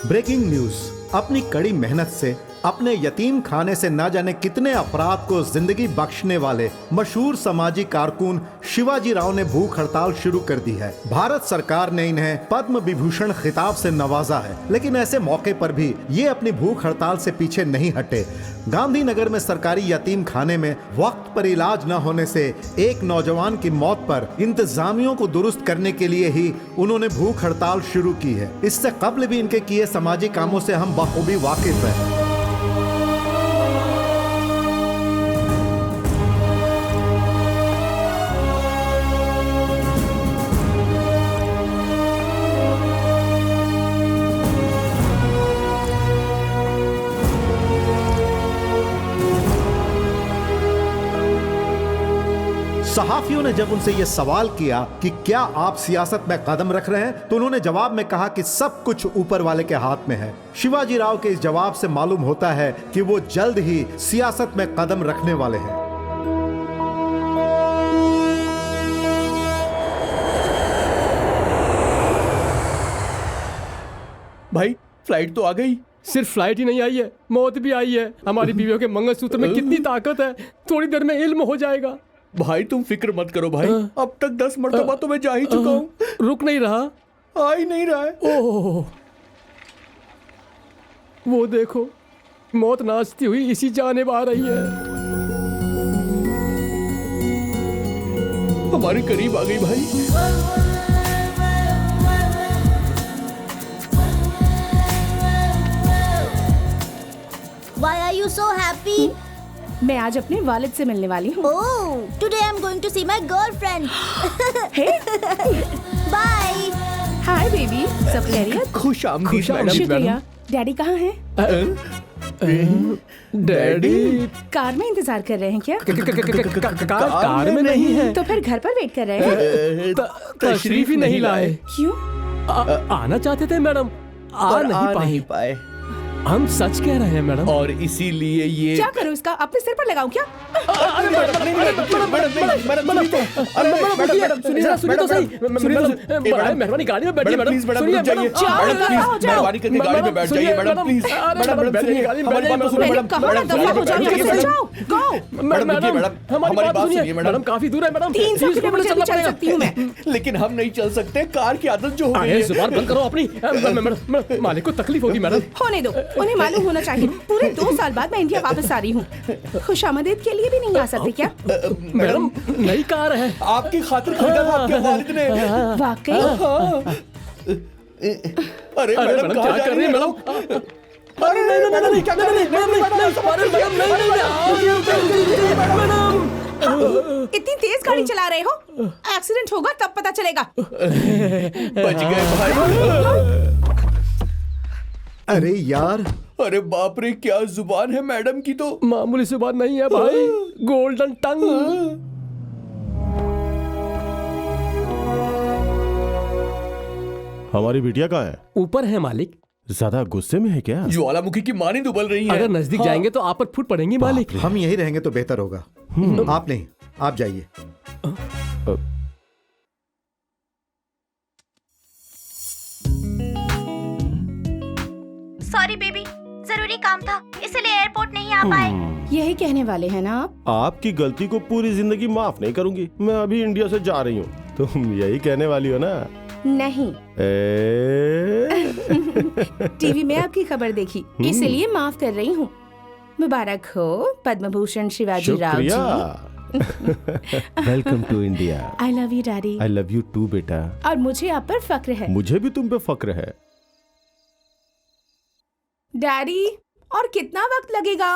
Breaking news. अपनी कड़ी मेहनत से अपने यतीम खाने से न जाने कितने अपराध को जिंदगी बख्शने वाले मशहूर समाजी कारकुन शिवाजी राव ने भूख हड़ताल शुरू कर दी है। भारत सरकार ने इन्हें पद्म विभूषण खिताब से नवाजा है, लेकिन ऐसे मौके पर भी ये अपनी भूख हड़ताल से पीछे नहीं हटे। गांधीनगर में सरकारी यतीम खाने में वक्त पर इलाज न होने से एक नौजवान की मौत पर इंतजामियों को दुरुस्त करने के लिए ही उन्होंने भूख हड़ताल शुरू की है। इससे कबल भी इनके किए सामाजिक कामों से हम बखूबी वाकिफ हैं। सहाफियों ने जब उनसे यह सवाल किया कि क्या आप सियासत में कदम रख रहे हैं, तो उन्होंने जवाब में कहा कि सब कुछ ऊपर वाले के हाथ में है। शिवाजी राव के इस जवाब से मालूम होता है कि वो जल्द ही सियासत में कदम रखने वाले हैं। भाई फ्लाइट तो आ गई। सिर्फ फ्लाइट ही नहीं आई है, मौत भी आई है। हमारी बीवियों के मंगलसूत्र में कितनी ताकत है, थोड़ी देर में इल्म हो जाएगा। भाई तुम फिक्र मत करो भाई, अब तक 10 मरतबा तो मैं जा ही चुका हूँ। रुक नहीं रहा, आ ही नहीं रहा है। ओह, वो देखो, मौत नाचती हुई इसी जानिब आ रही है। हमारे करीब आ गई भाई। Why are you so happy? मैं आज अपने वालिद से मिलने वाली हूँ। Oh, today I'm going to see my girlfriend. Hey, Bye. Hi baby, सब खैरियत? खुश आमदीद मैडम। शुक्रिया। डैडी कहाँ हैं? डैडी कार में इंतजार कर रहे हैं क्या? कार में नहीं है, तो फिर घर पर वेट कर रहे हैं? तशरीफ ही नहीं लाए। क्यों? आना चाहते थे मैडम, आ नहीं पाए। हम सच कह रहे हैं मैडम, और इसीलिए ये क्या करूँ इसका? अपने सिर पर लगाऊं क्या? मेहरबानी गाड़ी में बैठिए मैडम। प्लीज मैडम रुक जाइए। मेहरबानी करके गाड़ी में बैठ जाइए मैडम प्लीज। मैडम बैठिए गाड़ी में बैठिए मैडम। हमारी बात सुनिए मैडम, काफी दूर है मैडम, 300 किलोमीटर चल सकती हूँ मैं। लेकिन हम नहीं चल सकते, कार की आदत जो हो गई है। जुबान बंद करो अपनी। मालिक को तकलीफ होगी मैडम। होने दो, उन्हें मालूम होना चाहिए पूरे 2 साल बाद मैं इंडिया वापस आ रही हूँ। खुशामदीद के लिए भी नहीं आ सकती क्या? मैडम नई कार है, आपकी खातिर खरीदा था आपके वालिद ने। वाकई? अरे मैडम क्या कर रही है मैडम? अरे नहीं क्या कर रही है? इतनी तेज गाड़ी चला रहे हो, एक्सीडेंट होगा तब पता चलेगा। बच गए भाई। अरे यार, अरे बाप रे, क्या जुबान है मैडम की तो। मामूली जुबान नहीं है भाई, गोल्डन टंग। हमारी बिटिया कहाँ है? ऊपर है मालिक। ज्यादा गुस्से में है क्या? ज्वालामुखी की मानी उबल रही है। अगर नजदीक जाएंगे तो आप पर फूट पड़ेंगी मालिक। हम यहीं रहेंगे तो बेहतर होगा। आप नहीं, आप जाइए। Sorry बेबी, जरूरी काम था, इसलिए एयरपोर्ट नहीं आ पाए। यही कहने वाले हैं ना आप? आपकी गलती को पूरी जिंदगी माफ नहीं करूंगी। मैं अभी इंडिया से जा रही हूँ, तुम यही कहने वाली हो ना? नहीं। टीवी में आपकी खबर देखी, इसलिए माफ कर रही हूँ। मुबारक हो Padma Bhushan Shivaji Rao ji. Welcome to India. I love you daddy. I love you too बेटा। और मुझे आप पर फक्र है। मुझे भी तुम पे फक्र है। डैडी, और कितना वक्त लगेगा?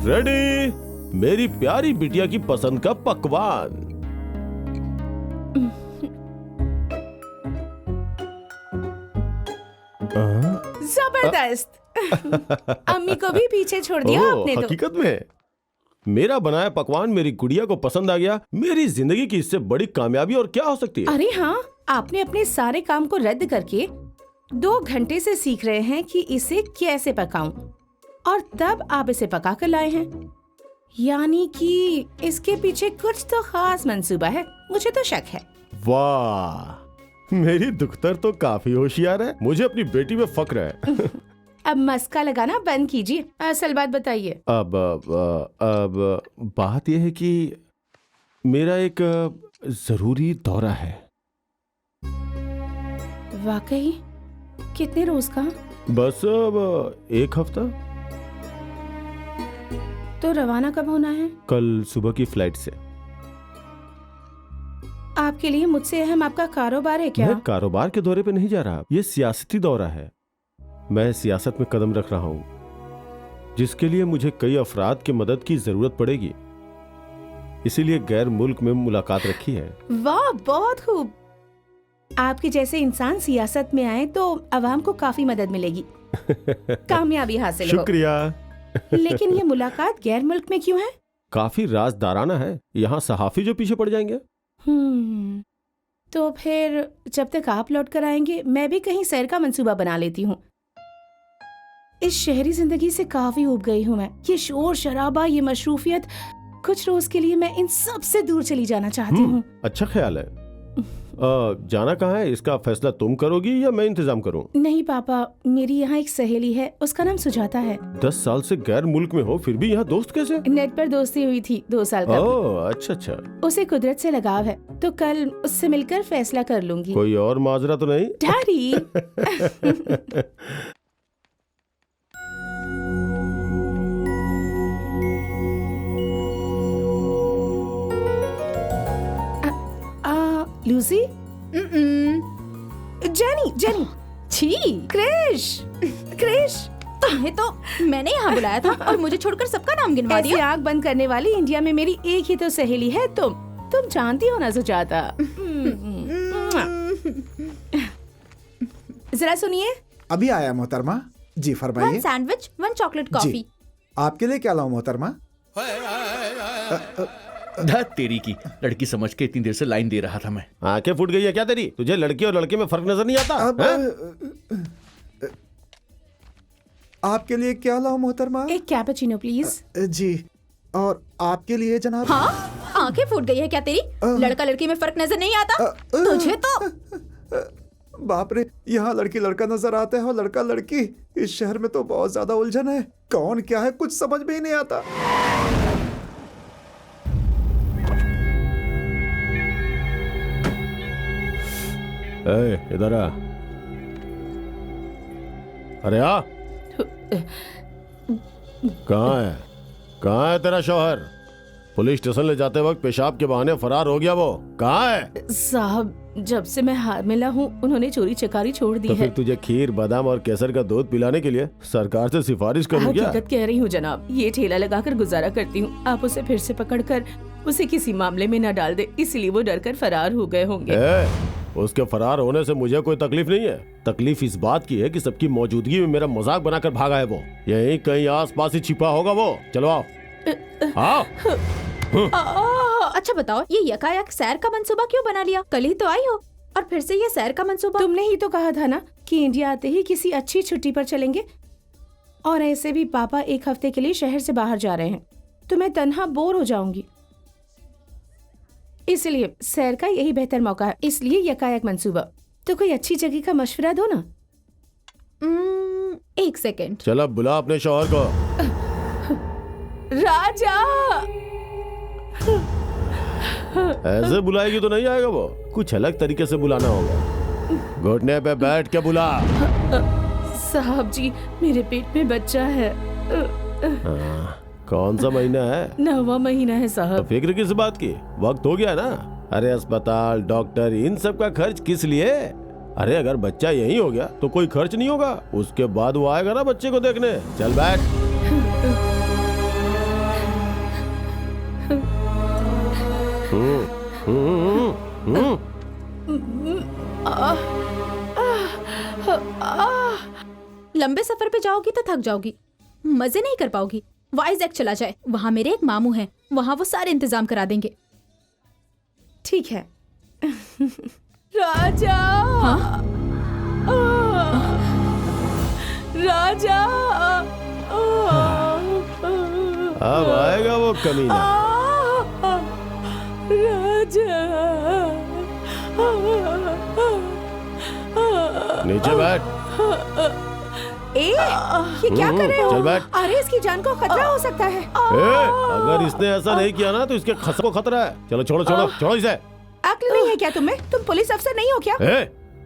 रेडी, मेरी प्यारी बिटिया की पसंद का पकवान। जबरदस्त। अम्मी को भी पीछे छोड़ दिया आपने तो। हकीकत में मेरा बनाया पकवान मेरी गुड़िया को पसंद आ गया। मेरी जिंदगी की इससे बड़ी कामयाबी और क्या हो सकती है? अरे हाँ, आपने अपने सारे काम को रद्द करके 2 घंटे से सीख रहे हैं कि इसे कैसे पकाऊं, और तब आप इसे पका कर लाए हैं। यानी कि इसके पीछे कुछ तो खास मंसूबा है, मुझे तो शक है। वाह, मेरी दुख्तर तो काफी होशियार है, मुझे अपनी बेटी में फक्र है। अब मस्का लगाना बंद कीजिए, असल बात बताइए। अब बात यह है कि मेरा एक जरूरी दौरा है। वाकई? कितने रोज का? बस अब 1 हफ्ता। तो रवाना कब होना है? कल सुबह की फ्लाइट से। आपके लिए मुझसे अहम आपका कारोबार है क्या? मैं कारोबार के दौरे पे नहीं जा रहा, ये सियासती दौरा है। मैं सियासत में कदम रख रहा हूँ, जिसके लिए मुझे कई अफराद की मदद की जरूरत पड़ेगी, इसीलिए गैर मुल्क में मुलाकात रखी है। वाह, बहुत खूब। आपके जैसे इंसान सियासत में आए तो अवाम को काफी मदद मिलेगी, कामयाबी हासिल हो। शुक्रिया। लेकिन ये मुलाकात गैर मुल्क में क्यों है? काफी राजदाराना है, यहाँ सहाफी जो पीछे पड़ जाएंगे। तो फिर जब तक आप लौट कर आएंगे मैं भी कहीं सैर का मंसूबा बना लेती हूँ। इस शहरी जिंदगी से काफी ऊब गई हूँ मैं। ये शोर शराबा, ये मशरूफियत, कुछ रोज के लिए मैं इन सब से दूर चली जाना चाहती हूँ। अच्छा ख्याल है। जाना कहाँ है, इसका फैसला तुम करोगी या मैं इंतजाम करूं? नहीं पापा, मेरी यहाँ एक सहेली है, उसका नाम सुजाता है। 10 साल से गैर मुल्क में हो, फिर भी यहाँ दोस्त कैसे? नेट पर दोस्ती हुई थी 2 साल का। ओह, अच्छा। उसे कुदरत से लगाव है, तो कल उससे मिलकर फैसला कर लूंगी। कोई और माजरा तो नहीं? डैडी। लूसी? जेनी। छी, क्रिश। तुम्हें तो मैंने यहाँ बुलाया था और मुझे छोड़कर सबका नाम गिनवा ऐसी दिया। आंख बंद करने वाली इंडिया में मेरी एक ही तो सहेली है, तुम जानती हो ना सुजाता। जरा सुनिए। अभी आया मोहतरमा जी, 1 फरमाइए। Sandwich 1 chocolate coffee. जी, आपके लिए क्या लाऊं मोहतरमा? धत तेरी की, लड़की समझ के इतनी देर से लाइन दे रहा था मैं। आंखें फूट गई है क्या तेरी? तुझे लड़की और लड़के में फर्क नजर नहीं आता? अब आपके लिए क्या लाऊं मोहतरमा? एक कैपुचिनो प्लीज। जी, और आपके लिए जनाब? हाँ, आंखें फूट गई है क्या तेरी? लड़का लड़की में फर्क नजर नहीं आता तुझे तो? बाप रे, यहाँ लड़की लड़का नजर आता है और लड़का लड़की। इस शहर में तो बहुत ज्यादा उलझन है, कौन क्या है कुछ समझ में ही नहीं आता। इधर आ। अरे आ। कहाँ है तेरा शौहर? पुलिस स्टेशन ले जाते वक्त पेशाब के बहाने फरार हो गया, वो कहाँ है? साहब, जब से मैं हामिला हूँ उन्होंने चोरी चकारी छोड़ दी तो है। फिर तुझे खीर, बादाम और केसर का दूध पिलाने के लिए सरकार से सिफारिश करूँ क्या? हकीकत कह रही हूँ जनाब, ये ठेला लगाकर गुजारा करती हूँ। आप उसे फिर से पकड़कर उसे किसी मामले में न डाल दे, इसलिए वो डरकर फरार हो गए होंगे। उसके फरार होने से मुझे कोई तकलीफ नहीं है। तकलीफ इस बात की है कि सबकी मौजूदगी में मेरा मजाक बनाकर भागा है वो। यहीं कहीं आसपास ही छिपा होगा वो। चलो आओ। अच्छा बताओ, ये यकायक सैर का मंसूबा क्यों बना लिया? कल ही तो आई हो और फिर से ये सैर का मंसूबा। तुमने ही तो कहा था ना कि इंडिया आते ही किसी अच्छी छुट्टी पर चलेंगे, और ऐसे भी पापा 1 हफ्ते के लिए शहर से बाहर जा रहे हैं, तो मैं तन्हा बोर हो जाऊंगी। इसलिए सैर का यही बेहतर मौका है, इसलिए यकायक मंसूबा। तो कोई अच्छी जगह का मशवरा दो ना। 1 सेकेंड। चलो बुला अपने शौहर को। राजा। ऐसे बुलाएगी तो नहीं आएगा वो, कुछ अलग तरीके से बुलाना होगा। घुटने पे बैठ के बुला। साहब जी, मेरे पेट में बच्चा है। कौन सा महीना है? 9वां महीना है तो साहब। फिक्र किस बात की, वक्त हो गया ना। अरे अस्पताल, डॉक्टर, इन सब का खर्च किस लिए? अरे अगर बच्चा यहीं हो गया तो कोई खर्च नहीं होगा, उसके बाद वो आएगा ना बच्चे को देखने। चल बैठ। लंबे सफर पे जाओगी तो थक जाओगी, मजे नहीं कर पाओगी। वाइजैक चला जाए, वहाँ मेरे एक मामू हैं, वहाँ वो सारे इंतजाम करा देंगे। ठीक है। राजा। राजा। अब आएगा वो कमीना। राजा। नीचे बैठ। ये क्या कर रहे हो? चल बैठ। अरे इसकी जान को खतरा हो सकता है। अगर इसने ऐसा नहीं किया ना तो इसके खस को खतरा है। चलो छोड़ो छोड़ो छोड़ो इसे। अक्ल नहीं है क्या तुम्हें? तुम पुलिस अफसर नहीं हो क्या?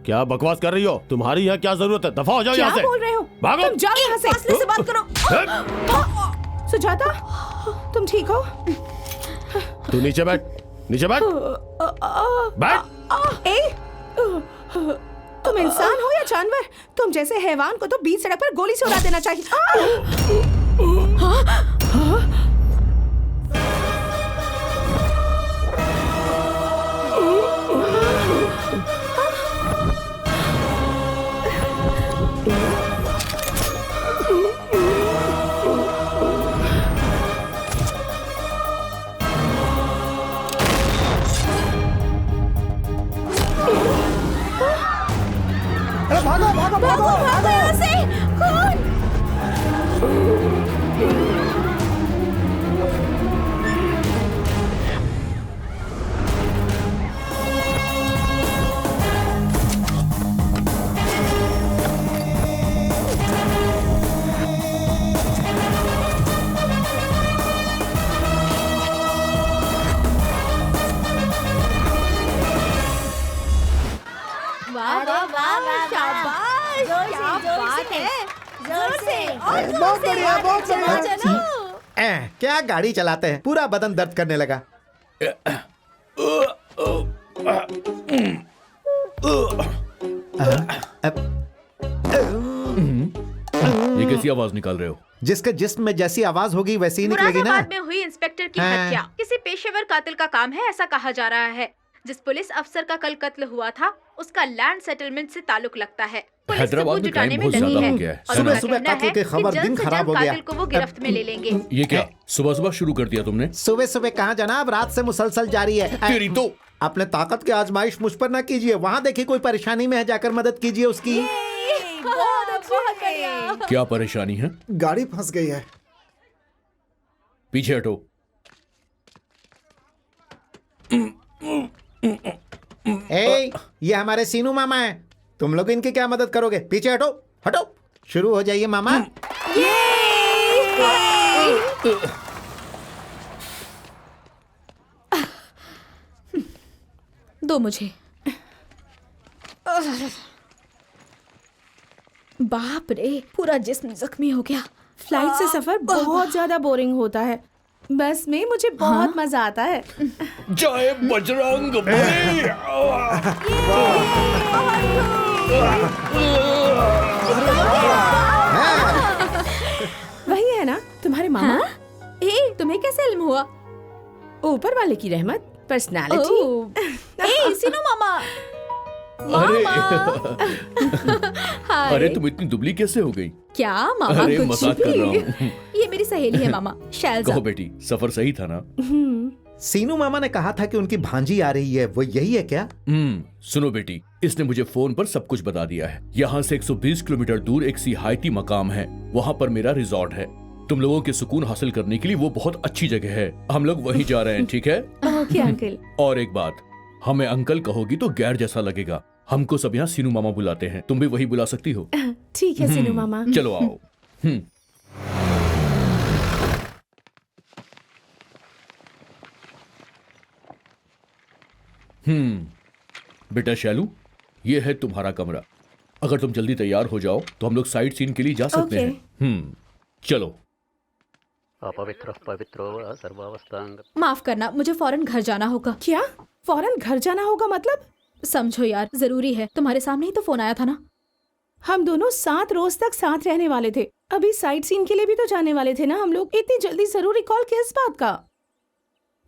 क्या बकवास कर रही हो? तुम्हारी यहाँ क्या जरूरत है? दफा हो जाओ यहाँ से। क्या बोल रहे हो? भागो। तुम जाओ यहाँ से। फासले से बात करो। सुजाता, तुम ठीक हो? तू नीचे बैठ, नीचे बैठ, बैठ। तुम इंसान हो या जानवर? तुम जैसे हैवान को तो बीच सड़क पर गोली से उड़ा देना चाहिए। भागो यहाँ से। कौन? वाह वाह वाह, शाबाश। क्या बात है। जोर से और जोर से। चलो चलो। क्या गाड़ी चलाते हैं, पूरा बदन दर्द करने लगा। ये कैसी आवाज निकाल रहे हो? जिसके जिस्म में जैसी आवाज होगी वैसी ही निकलेगी ना। मुरादाबाद में हुई इंस्पेक्टर की हत्या किसी पेशेवर कातिल का काम है, ऐसा कहा जा रहा है। जिस पुलिस अफसर का कल कत्ल हुआ था उसका लैंड सेटलमेंट से ताल्लुक लगता है। पुलिस हैदराबाद सबूत में जुटाने क्राइम में बहुत लगी ज्यादा है हो गया है। और सुबह उनका सुबह कहना कातिल है की कि खबर जल्द दिन से खराब जल्द हो गया। कातिल को वो गिरफ्त में ले लेंगे। ये क्या सुबह सुबह शुरू कर दिया तुमने? सुबह सुबह कहाँ जनाब, रात से मुसलसल जारी है। तेरी तो। अपने ताकत की आजमाइश मुझ पर ना कीजिए। वहाँ देखिए कोई परेशानी में है, जाकर मदद कीजिए उसकी। बहुत बढ़िया। क्या परेशानी है? गाड़ी फंस गई है। पीछे हटो। ये हमारे सीनू मामा हैं। तुम लोग इनकी क्या मदद करोगे? पीछे हटो, हटो। शुरू हो जाइए मामा। दो मुझे। बाप रे, पूरा जिस्म जख्मी हो गया। फ्लाइट से सफर बहुत ज्यादा बोरिंग होता है। बस में मुझे बहुत मजा आता है। जय बजरंग बली। वही है ना तुम्हारे मामा? तुम्हें कैसे इल्म हुआ? ऊपर वाले की रहमत, पर्सनालिटी। सीनू मामा। अरे हाय। अरे तुम इतनी दुबली कैसे हो गई? क्या मामा? अरे कुछ मजाक कर रहा भी। हूँ। ये मेरी सहेली है मामा, शैलजा। कहो बेटी, सफर सही था ना? सीनू मामा ने कहा था कि उनकी भांजी आ रही है, वो यही है क्या? सुनो बेटी, इसने मुझे फोन पर सब कुछ बता दिया है। यहाँ से 120 किलोमीटर दूर एक सिहायती मकाम है, वहाँ पर मेरा रिजॉर्ट है। तुम लोगों के सुकून हासिल करने के लिए वो बहुत अच्छी जगह है। हम लोग वहीं जा रहे हैं, ठीक है? Okay uncle. और एक बात, हमें अंकल कहोगी तो गैर जैसा लगेगा। हमको सब यहाँ सीनू मामा बुलाते हैं, तुम भी वही बुला सकती हो। ठीक है सीनू मामा। चलो आओ। बेटा शैलू, ये है तुम्हारा कमरा। अगर तुम जल्दी तैयार हो जाओ तो हम लोग साइट सीन के लिए जा सकते हैं। चलो। अपवित्र पवित्रो वा सर्वावस्थांग। माफ करना, मुझे फौरन घर जाना होगा। क्या फौरन घर जाना होगा? मतलब समझो यार, जरूरी है। तुम्हारे सामने ही तो फोन आया था ना। हम दोनों 7 रोज तक साथ रहने वाले थे। अभी साइट सीन के लिए भी तो जाने वाले थे ना हम लोग। इतनी जल्दी जरूरी कॉल किस बात का?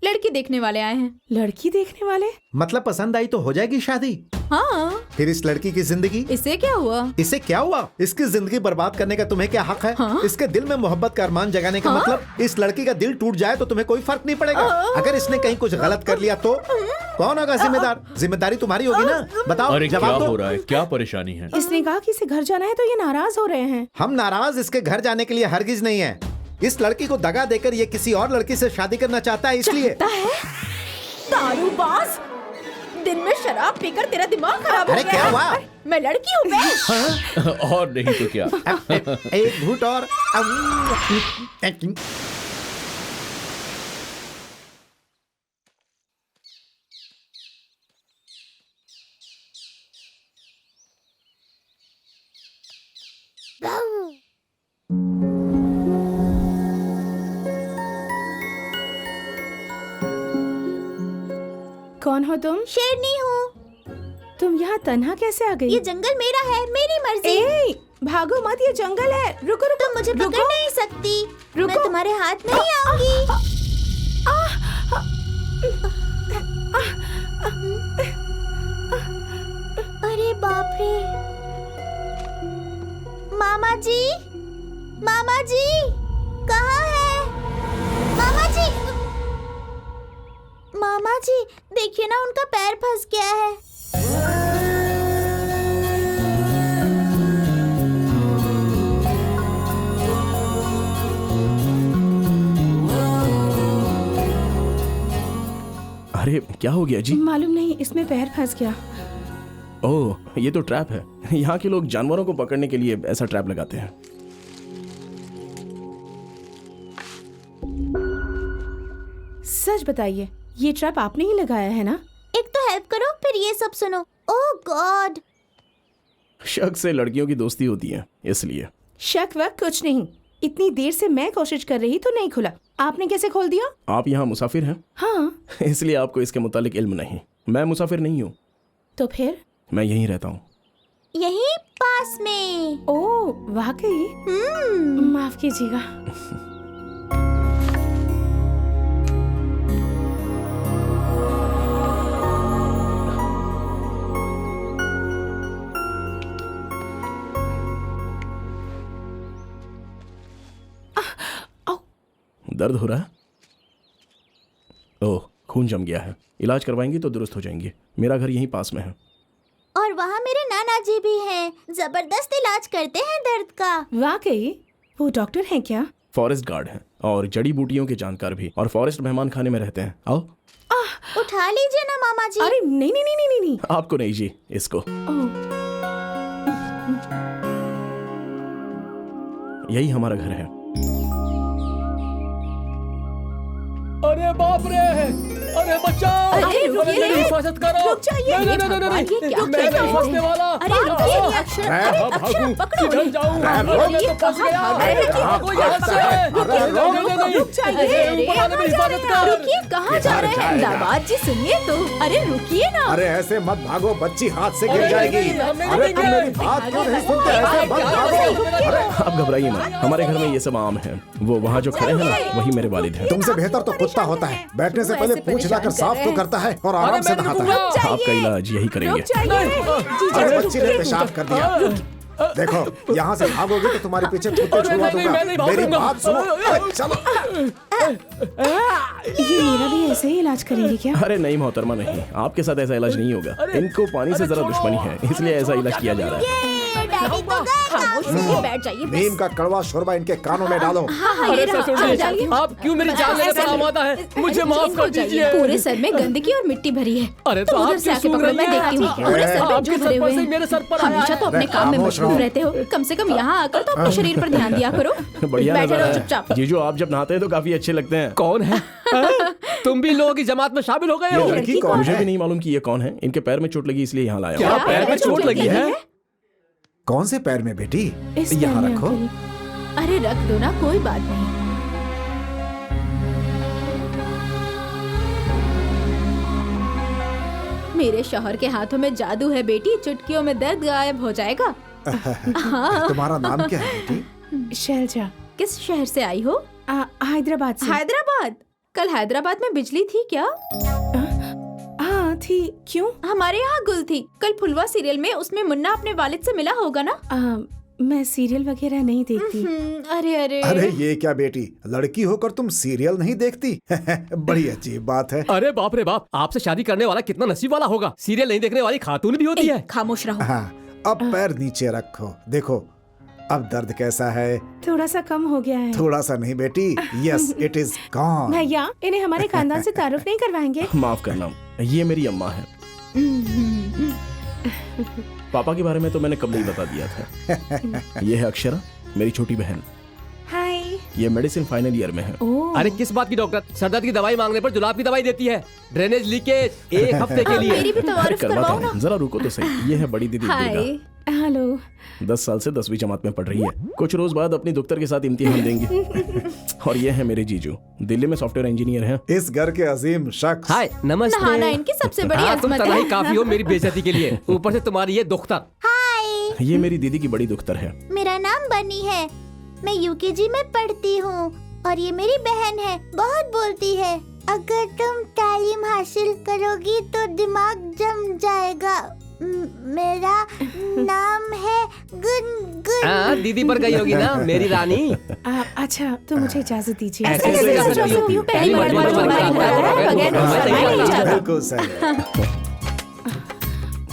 लड़की देखने वाले आए हैं। लड़की देखने वाले? मतलब पसंद आई तो हो जाएगी शादी? हाँ। फिर इस लड़की की जिंदगी? इससे क्या हुआ? इसे क्या हुआ? इसकी जिंदगी बर्बाद करने का तुम्हें क्या हक है? हाँ? इसके दिल में मोहब्बत का अरमान जगाने का मतलब? इस लड़की का दिल टूट जाए तो तुम्हें कोई फर्क नहीं पड़ेगा। अगर इसने कहीं कुछ गलत कर लिया तो कौन होगा जिम्मेदार? जिम्मेदारी तुम्हारी होगी ना। बताओ, अरे क्या जवाब दो। हो रहा है? क्या परेशानी है? इसने कहा कि इसे घर जाना है तो ये नाराज हो रहे हैं। हम नाराज इसके घर जाने के लिए हरगिज नहीं है। इस लड़की को दगा देकर ये किसी और लड़की से शादी करना चाहता है, इसलिए। दारूबाज, दिन में शराब पीकर तेरा दिमाग खराब हो अरे गया क्या है? हुआ? मैं लड़की हूँ बे। और नहीं तो क्या। एक घूंट और। कौन हो तुम? शेरनी हूँ। तुम यहाँ तन्हा कैसे आ गई? ये जंगल मेरा है, मेरी मर्जी। ए, भागो मत, ये जंगल है। रुको रुको, तुम मुझे पकड़ नहीं सकती। रुको। मैं तुम्हारे हाथ नहीं आऊंगी। अरे बाप रे। मामा जी, मामा जी, कहाँ है? मामा जी, मामा जी, देखिए ना, उनका पैर फंस गया है। अरे क्या हो गया जी? मालूम नहीं, इसमें पैर फंस गया। ओह, ये तो ट्रैप है। यहाँ के लोग जानवरों को पकड़ने के लिए ऐसा ट्रैप लगाते हैं। सच बताइए, ये ट्रैप आपने ही लगाया है ना? एक तो हेल्प करो, फिर ये सब सुनो। ओह गॉड। शक से लड़कियों की दोस्ती होती है, इसलिए। शक वक कुछ नहीं। इतनी देर से मैं कोशिश कर रही तो नहीं खुला, आपने कैसे खोल दिया? आप यहाँ मुसाफिर हैं? हाँ। इसलिए आपको इसके मुतालिक इल्म नहीं। मैं मुसाफिर नहीं हूँ। तो फिर? मैं यहीं रहता हूँ। यहीं पास में। ओह वाकई? माफ कीजिएगा। दर्द हो रहा है? ओह, खून जम गया है। इलाज करवाएंगी तो दुरुस्त हो जाएंगे। मेरा घर यहीं पास में है। और वहाँ मेरे नाना जी भी हैं। जबरदस्त इलाज करते हैं दर्द का। वाकई? वो डॉक्टर हैं क्या? फॉरेस्ट गार्ड हैं और जड़ी बूटियों के जानकार भी, और फॉरेस्ट मेहमान खाने में रहते हैं। आओ। उठा लीजिए ना मामा जी। अरे नहीं नहीं नहीं नहीं नहीं। आपको नहीं जी, इसको। यही हमारा घर है। अरे बाप रे, अरे बचाओ, अरे रुकिए, मेरी हिफाजत करो। रुक जाइए। नहीं, नहीं, नहीं, नहीं, ये क्या मैं नहीं फंसने वाला। अरे रुकिए, ये अक्षर, अरे अब अक्षर भागूं, पकड़ो। किधर जाऊं? मैं तो फंस गया। भागो यहाँ से। नहीं, नहीं, नहीं, रुक जाइए। अरे ऊपर वाले मेरी हिफाजत कर। रुकिए, कहाँ जा रहे हैं? दामाद जी सुनिए तो। अरे रुकिए ना। अरे ऐसे मत भागो, बच्ची हाथ से गिर अरे जाएगी। नहीं, हम नहीं अरे तुम देंगे। मेरी बात क्यों नहीं सुनते? ऐसे मत भागो। आप घबराइए मत, हमारे घर में ये सब आम है। वो वहाँ जो खड़े हैं ना, वही मेरे वालिद हैं। तुमसे बेहतर तो कुत्ता होता है। बैठने से पहले पूंछ लाकर साफ तो करता है और आराम से नहाता है। आपका इलाज यही करेंगे। अरे बच्ची ने पेशाब कर दिया। देखो, यहाँ से भागोगे तो तुम्हारे पीछे कुत्ते छुड़वा दूंगा। मैं नहीं भागूंगा। मेरी बात सुनो। अरे चलो। ये मेरा भी ऐसे ही इलाज करेंगे क्या? अरे नहीं मोहतरमा, नहीं, आपके साथ ऐसा इलाज नहीं होगा। इनको पानी से जरा दुश्मनी है, इसलिए ऐसा इलाज किया जा रहा है। डैडी तो गए। खामोश होकर बैठ जाइए। नीम का कड़वा शोरबा इनके कानों में डालो। अरे ससुर जी, आप क्यों मेरी जान लेने पर आमादा है? मुझे माफ कर दीजिए। पूरे सर में गंदगी और मिट्टी भरी है। अरे तो तुम आप उधर से क्यों आके सूंघ पकड़ो, रही मैं हैं? देखती हूँ। पूरे सर में आपके जूं सर भरे पर हुए से हैं। मेरे सर पर आया हमेशा है। तो अपने अरे काम में खामोश मशगूल रहो। रहते हो। कम से कम यहाँ आकर तो अपने शरीर पर ध्यान दिया करो। बढ़िया बैठे नजर रहो है। चुपचाप। जीजू, आप जब नहाते हैं तो काफी अच्छे लगते हैं। कौन है? तुम भी लोगों की जमात में शामिल हो गए हो? ये लड़की कौन मुझे है? भी नहीं मालूम कि ये कौन है। इनके पैर में चोट लगी इसलिए यहाँ लाया क्या हूँ। पैर में चोट लगी है? कौन से पैर में बेटी? इस यहाँ पैर में रखो। अंकल। अरे रख दो ना, कोई बात नहीं। मेरे शौहर के हाथों में जादू है बेटी, चुटकियों में दर्द गायब हो जाएगा। तुम्हारा नाम क्या है बेटी? शैलजा। किस शहर से आई हो? हैदराबाद से। हैदराबाद। कल हैदराबाद में बिजली थी क्या? हाँ थी। क्यों? हमारे यहाँ गुल थी। कल फुलवा सीरियल में उसमें मुन्ना अपने वालिद से मिला होगा ना? मैं सीरियल वगैरह नहीं देखती। अरे अरे अरे ये क्या बेटी, लड़की होकर तुम सीरियल नहीं देखती? बड़ी अजीब बात है। अरे बाप रे बाप, आपसे शादी करने वाला कितना नसीब वाला होगा। सीरियल नहीं देखने वाली खातून भी होती है। खामोश रहो। हाँ, अब पैर नीचे रखो। देखो अब दर्द कैसा है? थोड़ा सा कम हो गया है। थोड़ा सा नहीं बेटी, यस इट इज गॉन। भैया, इन्हें हमारे खानदान से तारुफ नहीं करवाएंगे? माफ करना, ये मेरी अम्मा है। पापा के बारे में तो मैंने कब नहीं बता दिया था। ये है अक्षरा, मेरी छोटी बहन। हाय। ये मेडिसिन फाइनल ईयर में है। ओह। अरे किस बात की डॉक्टर? सरदर्द की दवाई मांगने पर जुलाब की दवाई देती है। ड्रेनेज लीकेज 1 हफ्ते के लिए। मेरी भी तारीफ करवाता करवाओ ना। हूँ, जरा रुको तो सही। ये है बड़ी दीदी हाय। दुर्गा, हेलो। 10 साल से 10वीं जमात में पढ़ रही है। कुछ रोज बाद अपनी दुख्तर के साथ इम्तिहान देंगी। और ये है मेरे जीजू, दिल्ली में सॉफ्टवेयर इंजीनियर हैं। इस घर के अजीम शख्स। हाय, नमस्ते। नहाना इनकी सबसे बड़ी हाँ, तुम अजमत तना ही है। काफी हो मेरी बेइज्जती के लिए। ऊपर से तुम्हारी ये दुख्तर। हाय, ये मेरी दीदी की बड़ी दुख्तर है। मेरा नाम बनी है, मैं यूकेजी में पढ़ती हूँ और ये मेरी बहन है, बहुत बोलती है। अगर तुम तालीम हासिल करोगी तो दिमाग जम जाएगा। मेरा नाम है गुनगुन। हाँ, दीदी पर गई होगी ना मेरी रानी। अच्छा तो मुझे इजाजत दीजिए। ऐसे कैसे कर सकती हो? पहली बार बिल्कुल सही।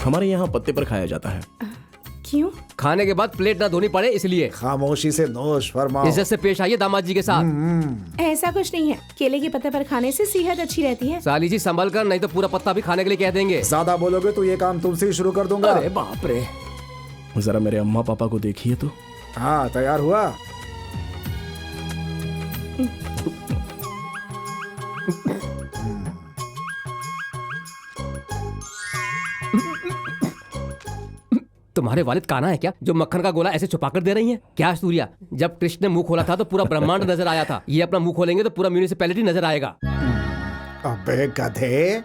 हमारे यहाँ पत्ते पर खाया जाता है। क्यों? खाने के बाद प्लेट ना धोनी पड़े इसलिए। खामोशी से नोश फरमाओ। इज्जत से पेश आइए दामाद जी के साथ। ऐसा कुछ नहीं है, केले के पत्ते पर खाने से सेहत अच्छी रहती है। साली जी संभल कर, नहीं तो पूरा पत्ता भी खाने के लिए कह देंगे। ज्यादा बोलोगे तो ये काम तुमसे ही शुरू कर दूंगा। अरे बाप रे। जरा मेरे अम्मा पापा को देखिए तो। हाँ, तैयार हुआ? तुम्हारे वालिद काना है क्या जो मक्खन का गोला ऐसे छुपा कर दे रही हैं? क्या सूर्या, जब कृष्ण ने मुंह खोला था तो पूरा ब्रह्मांड नजर आया था। ये अपना मुंह खोलेंगे तो पूरा म्यूनिसिपैलिटी नजर आएगा। अबे गधे,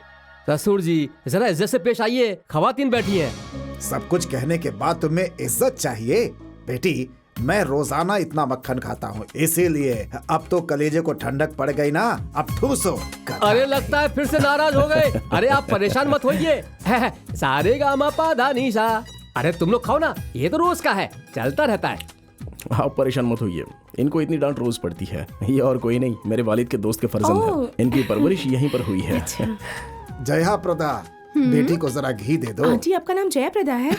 ससुर जी जरा इज्जत से पेश आइए, खवातीन बैठी हैं। सब कुछ कहने के बाद तुम्हें इज्जत चाहिए? बेटी, मैं रोजाना इतना मक्खन खाता हूँ, इसीलिए अब तो कलेजे को ठंडक पड़ गई ना, अब ठूसो। अरे लगता है फिर से नाराज हो गए। अरे आप परेशान मत होइए। सारे गामा पा धा नी सा। अरे तुम लोग खाओ ना, ये तो रोज का है, चलता रहता है। आप परेशान मत होइए, इनको इतनी डांट रोज पड़ती है। ये और कोई नहीं, मेरे वालिद के दोस्त के फर्जंद है। इनकी परवरिश यहीं पर हुई है। जया प्रदा, बेटी को जरा घी दे दो। आंटी आपका नाम जया प्रदा है?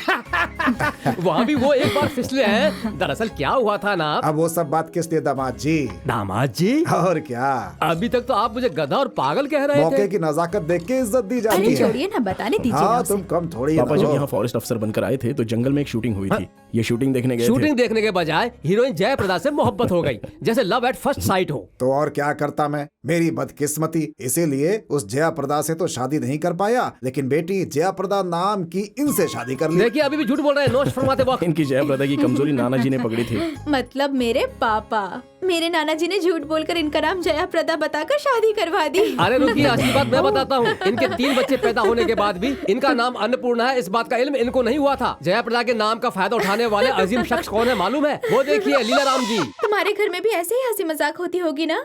वहाँ भी वो एक बार फिसले हैं। दरअसल क्या हुआ था ना। अब वो सब बात किस लिए दामाद जी? दामाद जी? और क्या, अभी तक तो आप मुझे गधा और पागल कह रहे थे। मौके की नजाकत देख के इज्जत दी जाती है। छोड़िए ना, बताने दीजिए। हाँ, तुम कम थोड़ी। पापा जब यहाँ फॉरेस्ट अफसर बनकर आए थे तो जंगल में एक शूटिंग हुई थी। ये शूटिंग देखने गए थे। शूटिंग देखने के बजाय हीरोइन जया प्रदा से मोहब्बत हो गई, जैसे लव एट फर्स्ट साइट हो। तो और क्या करता मैं, मेरी बदकिस्मती, इसीलिए उस जया प्रदा से तो शादी नहीं कर पाया, लेकिन बेटी जया प्रदा नाम की इनसे शादी कर ली। देखिए अभी भी झूठ बोल रहे हैं, नोश फरमाते वक्त। इनकी जया प्रदा की कमजोरी नाना जी ने पकड़ी थी। मतलब मेरे पापा, मेरे नाना जी ने झूठ बोलकर इनका नाम जया प्रदा बताकर शादी करवा दी। अरे रुकिए, असली बात मैं बताता हूँ। इनके 3 बच्चे पैदा होने के बाद भी इनका नाम अन्नपूर्णा है, इस बात का इल्म इनको नहीं हुआ था। जया प्रदा के नाम का फायदा उठाने वाले अजीम शख्स कौन है मालूम है? वो देखिए लीला राम जी। तुम्हारे घर में भी ऐसे ही हंसी मजाक होती होगी ना?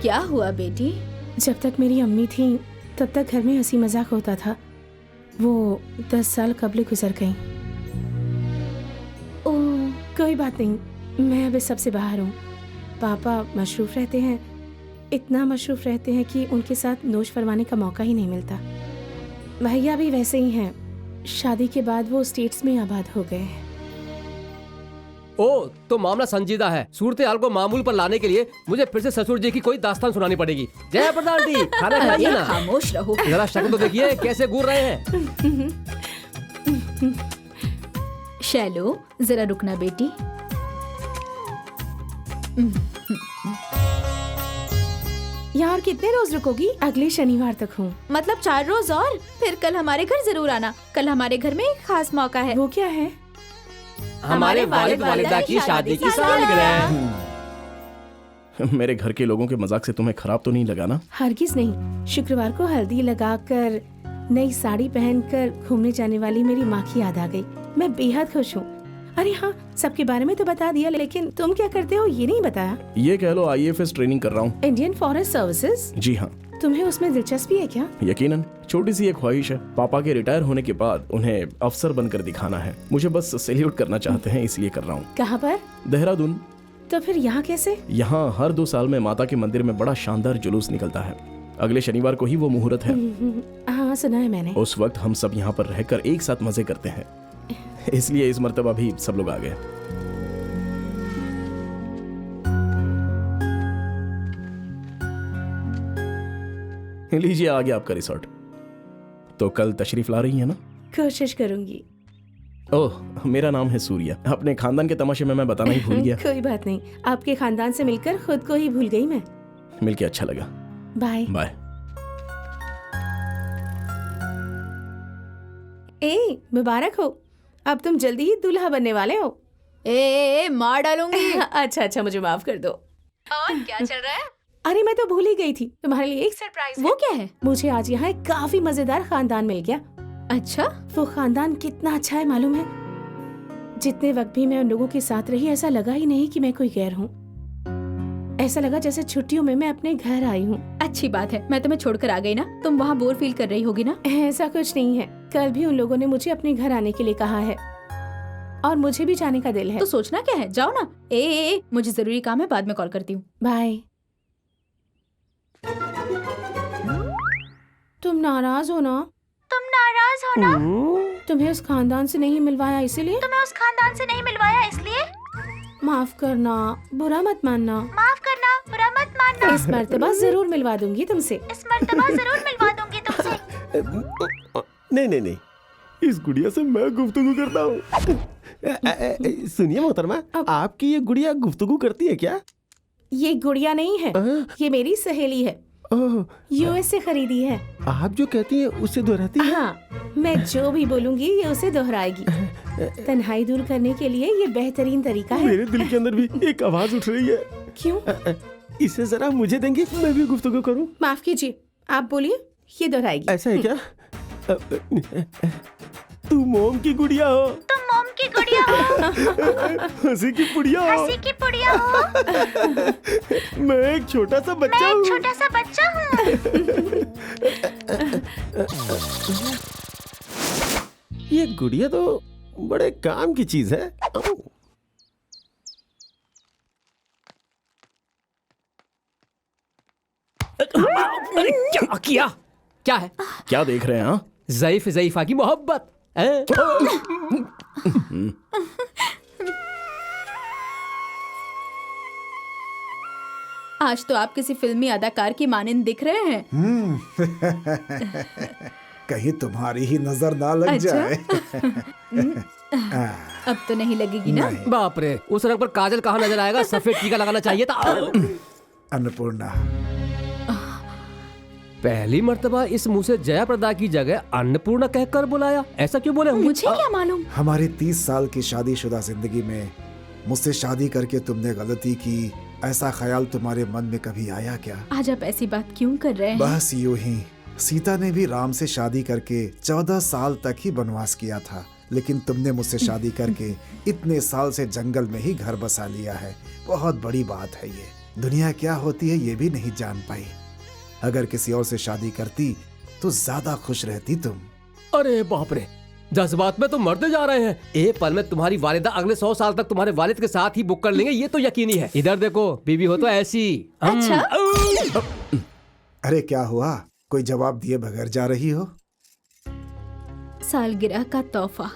क्या हुआ बेटी? जब तक मेरी अम्मी थी तब तक घर में हंसी मजाक होता था। वो 10 साल कबल गुजर गईं। ओह, कोई बात नहीं, मैं अब इस सबसे बाहर हूँ। पापा मशरूफ रहते हैं, इतना मशरूफ रहते हैं कि उनके साथ नोश फरमाने का मौका ही नहीं मिलता। भैया भी वैसे ही हैं, शादी के बाद वो स्टेट्स में आबाद हो गए। ओ, तो मामला संजीदा है। सूरत हाल को मामूल पर लाने के लिए मुझे फिर से ससुर जी की कोई दास्तान सुनानी पड़ेगी। जया प्रदा जी, खाना खाइए ना। खामोश रहो। जरा शक्ल तो देखिए कैसे घूर रहे हैं। शैलो, जरा रुकना बेटी। यहाँ और कितने रोज रुकोगी? अगले शनिवार तक हूँ। मतलब 4 रोज और? फिर कल हमारे घर जरूर आना। कल हमारे घर में एक खास मौका है। वो क्या है? हमारे वालिद वालिदा की शादी की सालगिरह। मेरे घर के लोगों के मजाक से तुम्हें खराब तो नहीं लगा ना? हरगिज नहीं। शुक्रवार को हल्दी लगाकर नई साड़ी पहनकर घूमने जाने वाली मेरी माँ की याद आ गई। मैं बेहद खुश हूँ। अरे हाँ, सबके बारे में तो बता दिया, लेकिन तुम क्या करते हो ये नहीं बताया। ये कह लो IAFS ट्रेनिंग कर रहा हूँ। Indian forest services? जी हाँ। तुम्हें उसमें दिलचस्पी है क्या? यकीनन, छोटी सी एक ख्वाहिश है। पापा के रिटायर होने के बाद उन्हें अफसर बनकर दिखाना है। मुझे बस सैल्यूट करना चाहते हैं, इसलिए कर रहा हूँ। कहाँ पर? देहरादून। तो फिर यहाँ कैसे? यहाँ हर 2 साल में माता के मंदिर में बड़ा शानदार जुलूस निकलता है। अगले शनिवार को ही वो मुहूर्त है। हाँ, सुना है मैंने। उस वक्त हम सब यहाँ पर रहकर एक साथ मजे करते हैं, इसलिए इस मर्तबा भी सब लोग आ गए। लीजिए आ गया आपका रिसोर्ट। तो कल तशरीफ ला रही है ना? कोशिश करूंगी। ओह, मेरा नाम है सूर्या। अपने खानदान के तमाशे में मैं बताना ही भूल गया। कोई बात नहीं, आपके खानदान से मिलकर खुद को ही भूल गई मैं। मिलके अच्छा लगा। Bye bye. ए मुबारक हो, अब तुम जल्दी ही दूल्हा बनने वाले हो। ए मार डालूंगी। अच्छा मुझे माफ कर दो। और क्या चल रहा है? अरे मैं तो भूल ही गई थी, तुम्हारे लिए एक सरप्राइज। वो क्या है? मुझे आज यहाँ एक काफी मजेदार खानदान मिल गया। अच्छा, वो खानदान कितना अच्छा है मालूम है? जितने वक्त भी मैं उन लोगों के साथ रही, ऐसा लगा ही नहीं कि मैं कोई गैर हूँ। ऐसा लगा जैसे छुट्टियों में मैं अपने घर आई हूँ। अच्छी बात है। मैं तुम्हें छोड़कर आ गई ना, तुम वहाँ बोर फील कर रही होगी ना? ऐसा कुछ नहीं है, कल भी उन लोगों ने मुझे अपने घर आने के लिए कहा है और मुझे भी जाने का दिल है। तो सोचना क्या है, जाओ ना। ए मुझे जरूरी काम है, बाद में कॉल करती हूँ। बाय। तुम नाराज हो ना? तुम नाराज हो ना? तुम्हें उस खानदान से नहीं मिलवाया इसलिए? तुम्हें उस खानदान से नहीं मिलवाया इसलिए? माफ करना, बुरा मत मानना। माफ करना, बुरा मत मानना। इस मर्तबा जरूर मिलवा दूंगी तुमसे। इस मर्तबा जरूर मिलवा दूंगी तुमसे। नहीं, इस गुड़िया से मैं गुफ्तगू करता हूँ। सुनिए मोहतरमा, आपकी ये गुड़िया गुफ्तगू करती है क्या? ये गुड़िया नहीं है, ये मेरी सहेली है। यूएस से खरीदी है। आप जो कहती हैं उससे दोहराती है? हाँ, मैं जो भी बोलूंगी ये उसे दोहराएगी। तन्हाई दूर करने के लिए ये बेहतरीन तरीका है। मेरे दिल के अंदर भी एक आवाज उठ रही है। क्यों? इसे जरा मुझे देंगे, मैं भी गुफ्तगू करूं। माफ कीजिए, आप बोलिए, ये दोहराएगी। ऐसा है क्या? तू मोम की गुड़िया हो। तुम मोम की गुड़िया हो। हंसी की पुड़िया हो। हंसी की पुड़िया हो। मैं एक छोटा सा बच्चा मैं हूँ। एक छोटा सा बच्चा हूँ। ये गुड़िया तो बड़े काम की चीज है। क्या किया? क्या है? क्या देख रहे हैं? हाँ, ज़ईफ़ा की मोहब्बत। आज तो आप किसी फिल्मी अदाकार की मानिंद दिख रहे हैं। कहीं तुम्हारी ही नजर ना लग अच्छा? जाए। अब तो नहीं लगेगी ना? बाप रे, उस रंग पर काजल कहाँ नजर आएगा? सफेद टीका लगाना चाहिए था। अन्नपूर्णा, पहली मर्तबा इस मुंह से जया प्रदा की जगह अन्नपूर्णा कहकर बुलाया, ऐसा क्यों बोले होंगे? मुझे क्या मालूम? हमारी 30 साल की शादीशुदा जिंदगी में मुझसे शादी करके तुमने गलती की, ऐसा ख्याल तुम्हारे मन में कभी आया क्या? आज आप ऐसी बात क्यों कर रहे हैं? बस यूं ही। सीता ने भी राम से शादी करके 14 साल तक ही वनवास किया था, लेकिन तुमने मुझसे शादी करके इतने साल से जंगल में ही घर बसा लिया है। बहुत बड़ी बात है ये। दुनिया क्या होती है ये भी नहीं जान पाई। अगर किसी और से शादी करती तो ज्यादा खुश रहती तुम। अरे बाप रे, जज्बात में तो मरते जा रहे हैं। एक पल में तुम्हारी वालिदा अगले 100 साल तक तुम्हारे वालिद के साथ ही बुक कर लेंगे, ये तो यकीनी है। इधर देखो, बीवी हो तो ऐसी। अच्छा? अरे क्या हुआ, कोई जवाब दिए बगैर जा रही हो? सालगिरह का तोहफा।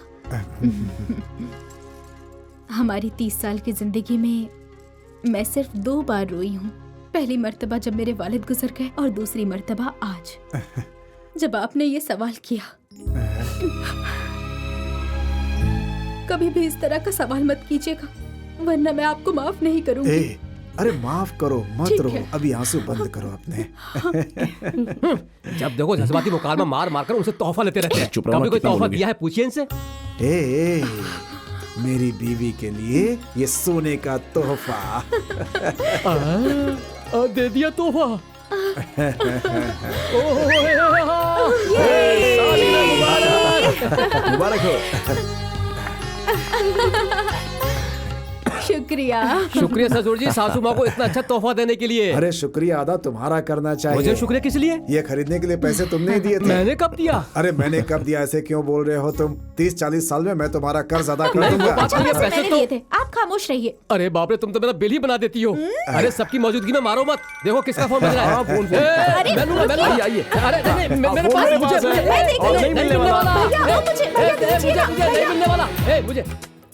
हमारी 30 साल की जिंदगी में मैं सिर्फ 2 बार रोई हूँ। पहली मर्तबा जब मेरे वालिद गुजर गए और दूसरी मर्तबा आज जब आपने ये सवाल किया। कभी भी इस तरह का सवाल मत कीजिएगा, वरना मैं आपको माफ नहीं करूंगी। अरे माफ करो, मत रो, अभी आंसू बंद करो अपने। जब देखो जज्बाती मुकालमा मार मार कर उनसे तोहफा लेते रहते हैं। चुप रहो, कभी कोई कितना तोहफा बोलोगे? दिया है? पूछिए इनसे। ए, मेरी बीवी के लिए ये सोने का तोहफा। दे दिया तोहफा। मुबारक हो। शुक्रिया। शुक्रिया ससुर जी, सासू माँ को इतना अच्छा तोहफा देने के लिए। अरे शुक्रिया अदा तुम्हारा करना चाहिए। मुझे शुक्रिया किस लिए? ये खरीदने के लिए पैसे तुमने ही दिए थे। मैंने कब दिया? अरे मैंने कब दिया, ऐसे क्यों बोल रहे हो तुम? 30-40 साल में मैं तुम्हारा कर्ज अदा कर दूंगा। ये पैसे मैंने तो लिए थे, आप खामोश रहिए। अरे बाप रे, तुम तो मेरा बिल ही बना देती हो। अरे सबकी मौजूदगी में मारो मत। देखो किसका फोन बज रहा है। मैं लूंगा। आइए। अरे नहीं, मेरे पास नहीं मिलने वाला। मुझे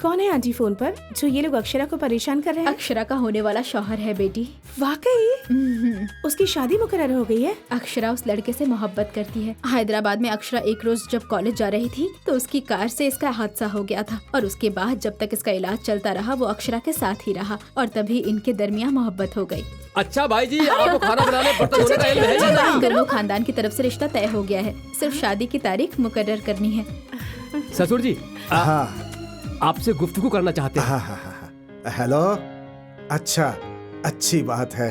कौन है आंटी फोन पर जो ये लोग अक्षरा को परेशान कर रहे हैं? अक्षरा का होने वाला शौहर है बेटी। वाकई? उसकी शादी मुकर्रर हो गई है? अक्षरा उस लड़के से मोहब्बत करती है। हैदराबाद में अक्षरा एक रोज जब कॉलेज जा रही थी तो उसकी कार से इसका हादसा हो गया था और उसके बाद जब तक इसका इलाज चलता रहा वो अक्षरा के साथ ही रहा और तभी इनके दरमियान मोहब्बत हो गई। अच्छा भाई जी, आपको खाना बनाने बर्तन धोने का इल्म है या नहीं? दोनों खानदान की तरफ से रिश्ता तय हो गया है, सिर्फ शादी की तारीख मुकर्रर करनी है। ससुर जी, हाँ आपसे गुफ्तगू करना चाहते हैं। हाँ। हेलो। अच्छा, अच्छी बात है।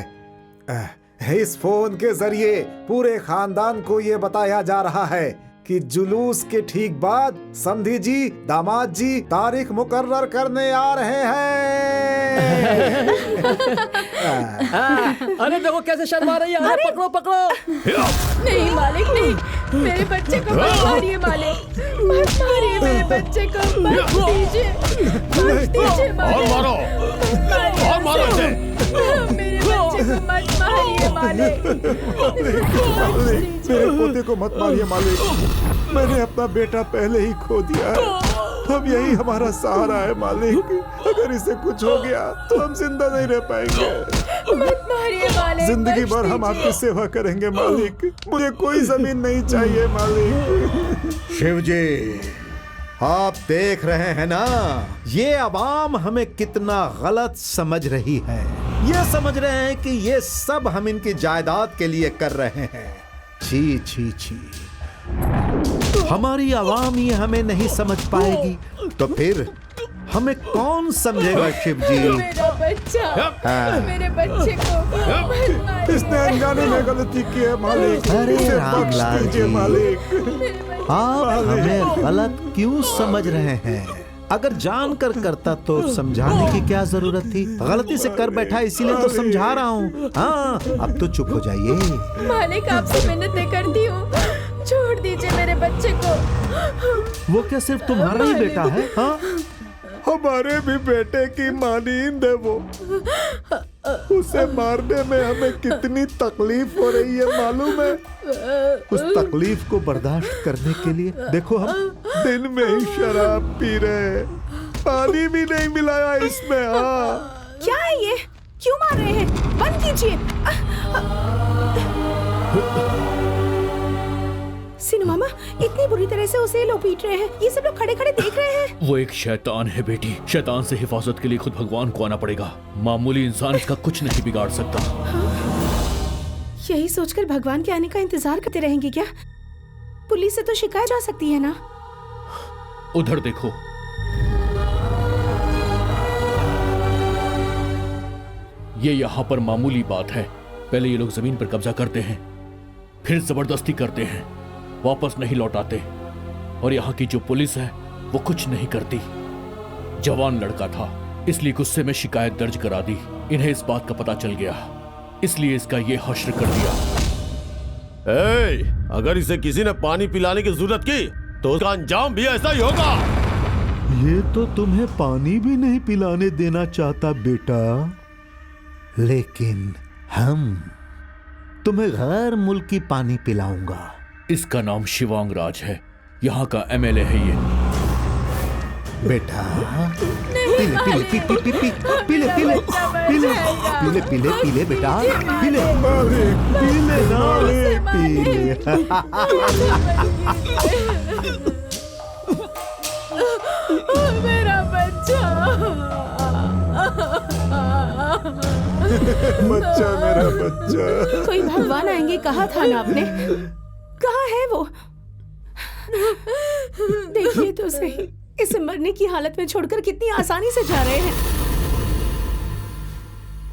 इस फोन के जरिए पूरे खानदान को ये बताया जा रहा है कि जुलूस के ठीक बाद समधी जी, दामाद जी तारीख मुकर्रर करने आ रहे हैं। अरे देखो कैसे शर्मा रही है। अरे पकड़ो पकड़ो। नहीं मालिक नहीं, मेरे बच्चे को मत मारिए मालिक, मत मारिए मेरे बच्चे को, मत दीजिए, मत दीजिए मालिक, और मारो, और मारो इसे। मेरे बच्चे को मत मारिए मालिक, मेरे पोते को मत मारिए मालिक, मैंने अपना बेटा पहले ही खो दिया है, अब यही हमारा सहारा है मालिक, अगर इसे कुछ हो गया तो हम जिंदा नहीं रह पाएंगे। मत मारिए मालिक, जिंदगी भर हम आपकी सेवा करेंगे मालिक, मुझे कोई जमीन नहीं चाहिए मालिक। शिव जी, आप देख रहे हैं ना, ये अवाम हमें कितना गलत समझ रही है। ये समझ रहे हैं कि ये सब हम इनकी जायदाद के लिए कर रहे हैं। छी छी छी, हमारी आवाम ये हमें नहीं समझ पाएगी तो फिर हमें कौन समझेगा? शिव जी, मेरा बच्चा, मेरे बच्चे को मत मारिए। इसने अनजाने में गलती की है मालिक, अरे इसे बख्श रामलाल दीजिए जी, मालिक। आप हमें गलत क्यों समझ रहे हैं? अगर जानकर करता तो समझाने की क्या जरूरत थी? गलती से कर बैठा इसीलिए तो समझा रहा हूँ। हाँ, अब तो चुप हो जाइए। मालिक आपसे मिन्नतें करती हूँ, छोड़ दीजिए मेरे बच्चे को। वो क्या सिर्फ तुम्हारा ही बेटा है? हाँ, हमारे भी बेटे की मानींद है वो, उसे मारने में हमें कितनी तकलीफ हो रही है मालूम है? उस तकलीफ को बर्दाश्त करने के लिए देखो हम दिन में ही शराब पी रहे हैं, पानी भी नहीं मिलाया इसमें। हाँ, क्या है ये? क्यों मार रहे हैं? बंद कीजिए। सीनू मामा इतनी बुरी तरह से उसे लोग पीट रहे हैं, ये सब लोग खड़े खड़े देख रहे हैं। वो एक शैतान है बेटी, शैतान से हिफाजत के लिए खुद भगवान को आना पड़ेगा। मामूली इंसान इसका कुछ नहीं बिगाड़ सकता। यही सोचकर भगवान के आने का इंतजार करते रहेंगे क्या? पुलिस से तो शिकायत जा सकती है ना? उधर देखो, ये यहाँ पर मामूली बात है। पहले ये लोग जमीन पर कब्जा करते हैं, फिर जबरदस्ती करते हैं, वापस नहीं लौटाते। और यहाँ की जो पुलिस है वो कुछ नहीं करती। जवान लड़का था इसलिए गुस्से में शिकायत दर्ज करा दी। इन्हें इस बात का पता चल गया इसलिए इसका ये हश्र कर दिया। अगर इसे किसी ने पानी पिलाने की जरूरत की तो उसका अंजाम भी ऐसा ही होगा। ये तो तुम्हें पानी भी नहीं पिलाने देना चाहता बेटा, लेकिन हम तुम्हें गैर मुल्की पानी पिलाऊंगा। इसका नाम शिवांग राज है, यहाँ का एमएलए है ये। बेटा पीले पीले पी पी पी पी पीले पीले पीले पीले पीले पीले बेटा पीले पीले ना पीले। मेरा बच्चा, बच्चा मेरा बच्चा। कोई भगवान आएंगे कहा था ना आपने, कहाँ है वो? देखिए तो सही, इसे मरने की हालत में छोड़कर कितनी आसानी से जा रहे हैं।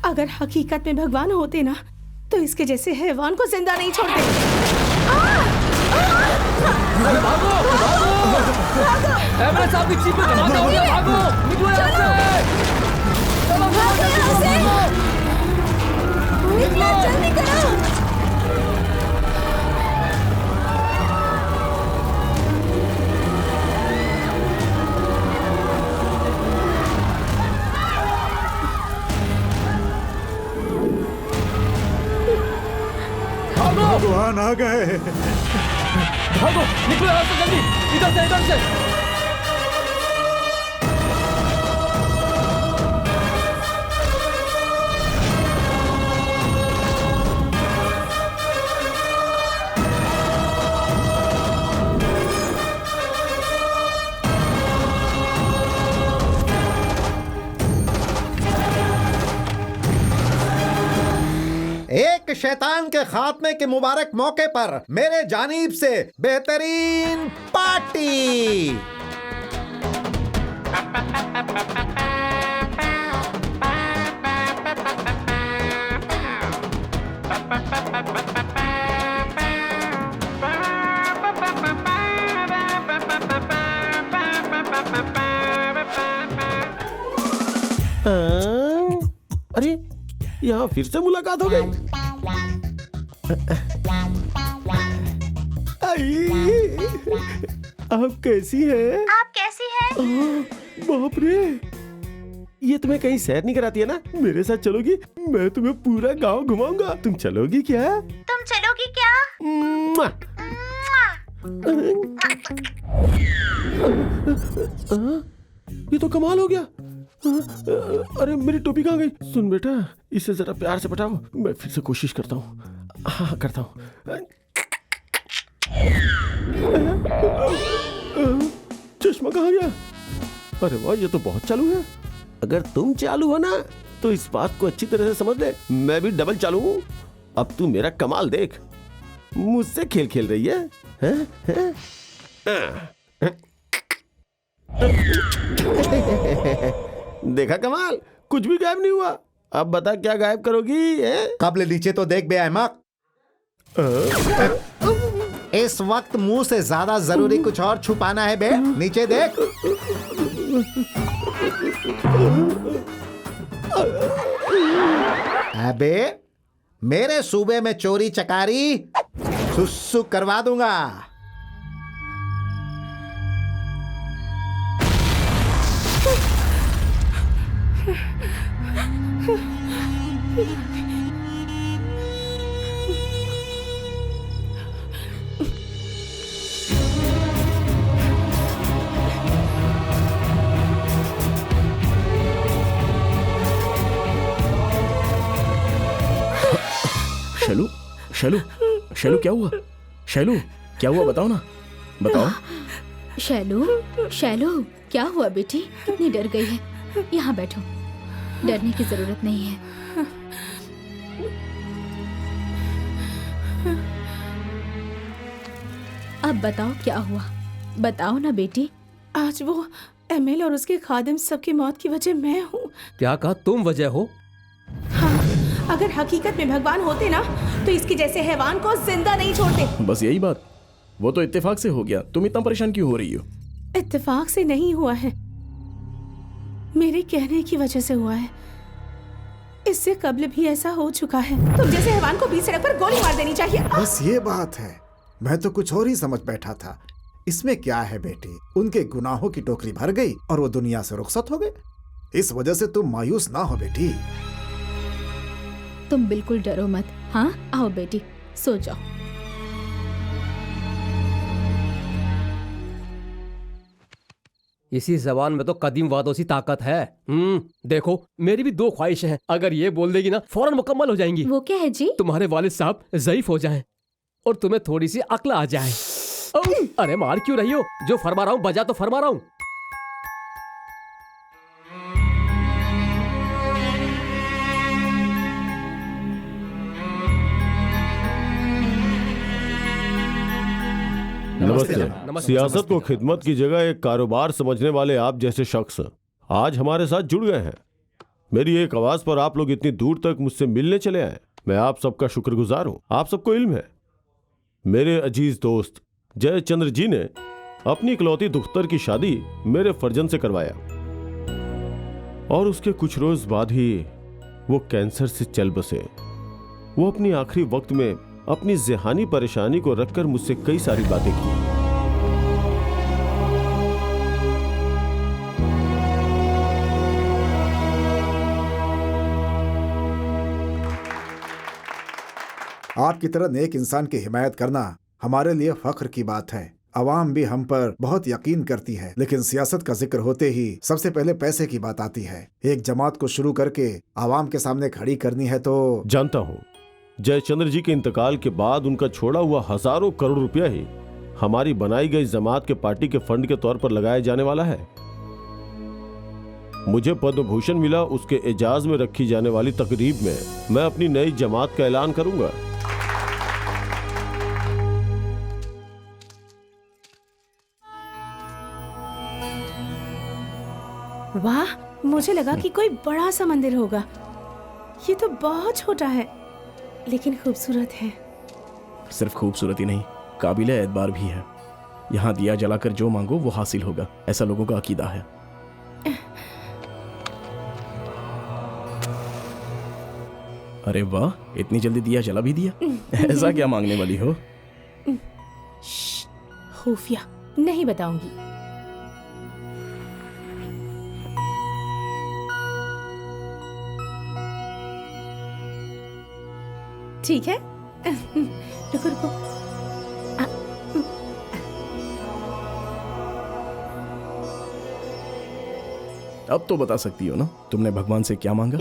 अगर हकीकत में भगवान होते ना तो इसके जैसे हैवान को जिंदा नहीं छोड़ते। भागो भागो, एमएलए साहब की जीप में धमाका हो गया, भागो निकलो यहाँ से, चलो भागो यहाँ से, निकलो जल्दी करो। भगवान आ गए। भागो निकलो यहाँ से जल्दी, इधर से इधर से। एक शैतान के खात्मे के मुबारक मौके पर मेरे जानिब से बेहतरीन पार्टी। अरे यहाँ फिर से मुलाकात हो गई। आप कैसी हैं? आप कैसी हैं? बाप रे, ये तुम्हें कहीं सैर नहीं कराती है ना? मेरे साथ चलोगी? मैं तुम्हें पूरा गांव घुमाऊंगा। तुम चलोगी क्या? तुम चलोगी क्या? मुआ। ये तो कमाल हो गया। अरे मेरी टोपी कहाँ गई? सुन बेटा, इसे जरा प्यार से पटाओ। मैं फिर से कोशिश करता हूँ। हाँ करता हूँ। चश्मा कहाँ गया? अरे वाह, ये तो बहुत चालू है। अगर तुम चालू हो ना तो इस बात को अच्छी तरह से समझ ले, मैं भी डबल चालू हूँ। अब तू मेरा कमाल देख। मुझसे खेल खेल रही है, देखा कमाल, कुछ भी गायब नहीं हुआ। अब बता क्या गायब करोगी? कब्ल नीचे तो देख बे अहमक। इस वक्त मुंह से ज्यादा जरूरी कुछ और छुपाना है बे। नीचे देख। अबे मेरे सूबे में चोरी चकारी सुसु करवा दूंगा। शैलू, शैलू, शैलू क्या हुआ? शैलू क्या हुआ, बताओ ना, बताओ। शैलू, शैलू क्या हुआ बेटी? कितनी डर गई है? यहाँ बैठो, डरने की जरूरत नहीं है। अब बताओ क्या हुआ, बताओ ना बेटी। आज वो एमएल और उसके खादिम सबकी मौत की वजह मैं हूँ। क्या कहा? तुम वजह हो? हाँ, अगर हकीकत में भगवान होते ना तो इसके जैसे हैवान को जिंदा नहीं छोड़ते। बस यही बात। वो तो इत्तेफाक से हो गया, तुम इतना परेशान क्यों हो रही हो? इत्तेफाक से नहीं हुआ है, मेरे कहने की वजह से हुआ है। इससे कबल भी ऐसा हो चुका है। तुम जैसे हैवान को बीच सड़क पर गोली मार देनी चाहिए। बस ये बात है, मैं तो कुछ और ही समझ बैठा था। इसमें क्या है बेटी, उनके गुनाहों की टोकरी भर गई और वो दुनिया से रुखसत हो गए। इस वजह से तुम मायूस ना हो बेटी। तुम बिल्कुल डरो मत। हाँ आओ बेटी, सो जाओ। इसी जबान में तो कदीम वादों सी ताकत है। देखो मेरी भी दो ख्वाहिशें हैं, अगर ये बोल देगी ना फौरन मुकम्मल हो जाएंगी। वो क्या है जी? तुम्हारे वालिद साहब ज़ईफ हो जाएं और तुम्हें थोड़ी सी अक्ल आ जाए। अरे मार क्यों रही हो? जो फरमा रहा हूँ बजा तो फरमा रहा हूँ। नमस्ते। सियासत को खिदमत की जगह एक कारोबार समझने वाले आप जैसे शख्स आज हमारे साथ जुड़ गए हैं। मेरी एक आवाज पर आप लोग इतनी दूर तक मुझसे मिलने चले आए। मैं आप सबका शुक्रगुजार हूं। आप सबको इल्म है, मेरे अजीज दोस्त जयचंद्र जी ने अपनी इकलौती दुख्तर की शादी मेरे फर्जंद से करवाया और उसके कुछ रोज बाद ही वो कैंसर से चल बसे। वो अपनी आखिरी वक्त में अपनी ज़ेहानी परेशानी को रखकर मुझसे कई सारी बातें की। आपकी तरह नेक इंसान की हिमायत करना हमारे लिए फख्र की बात है। अवाम भी हम पर बहुत यकीन करती है, लेकिन सियासत का जिक्र होते ही सबसे पहले पैसे की बात आती है। एक जमात को शुरू करके अवाम के सामने खड़ी करनी है तो। जानता हूं, जयचंद्र जी के इंतकाल के बाद उनका छोड़ा हुआ हजारों करोड़ रुपया ही हमारी बनाई गई जमात के पार्टी के फंड के तौर पर लगाया जाने वाला है। मुझे पद्म भूषण मिला, उसके एजाज में रखी जाने वाली तकरीब में मैं अपनी नई जमात का ऐलान करूंगा। वाह, मुझे लगा कि कोई बड़ा सा मंदिर होगा। ये तो बहुत छोटा है लेकिन खूबसूरत है। सिर्फ खूबसूरत ही नहीं, काबिले एतबार भी है। यहाँ दिया जलाकर जो मांगो वो हासिल होगा, ऐसा लोगों का अकीदा है। अरे वाह, इतनी जल्दी दिया जला भी दिया। ऐसा क्या मांगने वाली हो? खुफिया नहीं बताऊंगी। ठीक है। रुको रुको। अब तो बता सकती हो ना, तुमने भगवान से क्या मांगा?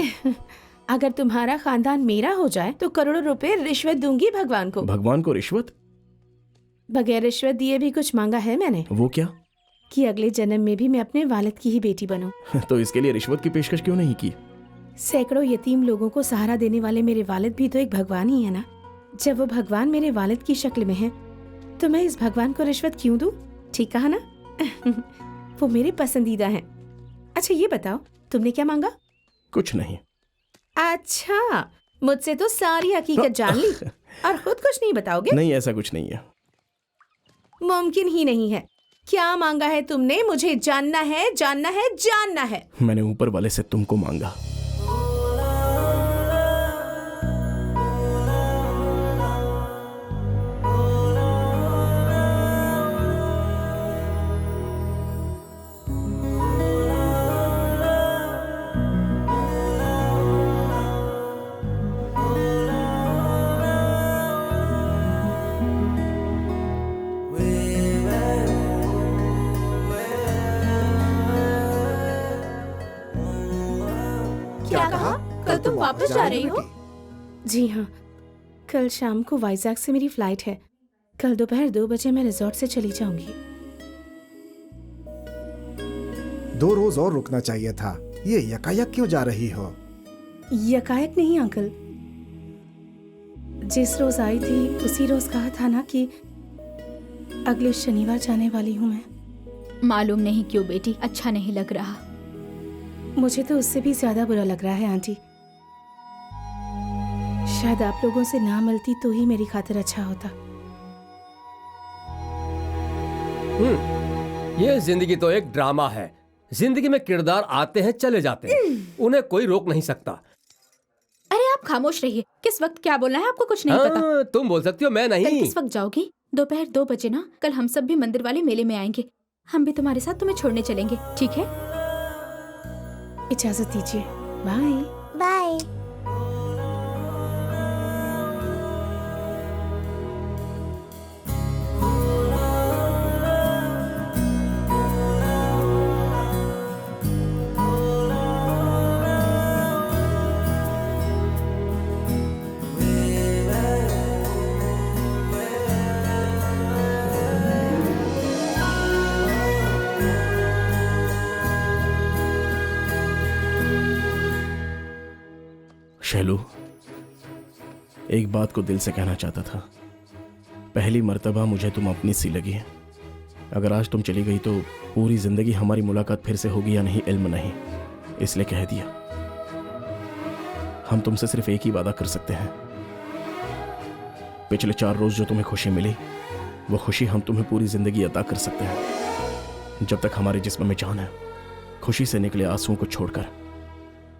अगर तुम्हारा खानदान मेरा हो जाए तो करोड़ों रुपए रिश्वत दूंगी भगवान को। भगवान को रिश्वत? बगैर रिश्वत दिए भी कुछ मांगा है मैंने। वो क्या? कि अगले जन्म में भी मैं अपने वालिद की ही बेटी बनूं। तो इसके लिए रिश्वत की पेशकश क्यों नहीं की? सैकड़ों यतीम लोगों को सहारा देने वाले मेरे वालिद भी तो एक भगवान ही है ना। जब वो भगवान मेरे वालिद की शक्ल में है तो मैं इस भगवान को रिश्वत क्यों दूं? ठीक कहा ना? वो मेरे पसंदीदा हैं। अच्छा ये बताओ, तुमने क्या मांगा? कुछ नहीं। अच्छा, मुझसे तो सारी हकीकत जान ली और खुद कुछ नहीं बताओगे? नहीं, ऐसा कुछ नहीं है। मुमकिन ही नहीं है। क्या मांगा है तुमने? मुझे जानना है, जानना है, जानना है। मैंने ऊपर वाले से तुमको मांगा। क्या कहा? कल तुम वापस जा रही हो? जी हाँ, कल शाम को वाइजैक से मेरी फ्लाइट है। कल दोपहर 2 बजे मैं रिजॉर्ट से चली जाऊंगी। 2 रोज और रुकना चाहिए था। ये यकायक क्यों जा रही हो? यकायक नहीं अंकल, जिस रोज आई थी उसी रोज कहा था ना कि अगले शनिवार जाने वाली हूँ मैं। मालूम नहीं क्यों बेटी, अच्छा नहीं लग रहा। मुझे तो उससे भी ज्यादा बुरा लग रहा है आंटी। शायद आप लोगों से ना मिलती तो ही मेरी खातिर अच्छा होता। ये जिंदगी तो एक ड्रामा है। जिंदगी में किरदार आते हैं चले जाते हैं, उन्हें कोई रोक नहीं सकता। अरे आप खामोश रहिए। किस वक्त क्या बोलना है आपको कुछ नहीं पता। तुम बोल सकती हो, मैं कल नहीं। किस वक्त जाओगी? दोपहर 2 बजे ना। कल हम सब भी मंदिर वाले मेले में आएंगे। हम भी तुम्हारे साथ तुम्हें छोड़ने चलेंगे, ठीक है? इजाजत दीजिए। Bye bye. शैलू, एक बात को दिल से कहना चाहता था। पहली मर्तबा मुझे तुम अपनी सी लगी है। अगर आज तुम चली गई तो पूरी जिंदगी हमारी मुलाकात फिर से होगी या नहीं इल्म नहीं, इसलिए कह दिया। हम तुमसे सिर्फ एक ही वादा कर सकते हैं। पिछले 4 रोज जो तुम्हें खुशी मिली वो खुशी हम तुम्हें पूरी जिंदगी अता कर सकते हैं। जब तक हमारे जिस्म में जान है, खुशी से निकले आंसुओं को छोड़कर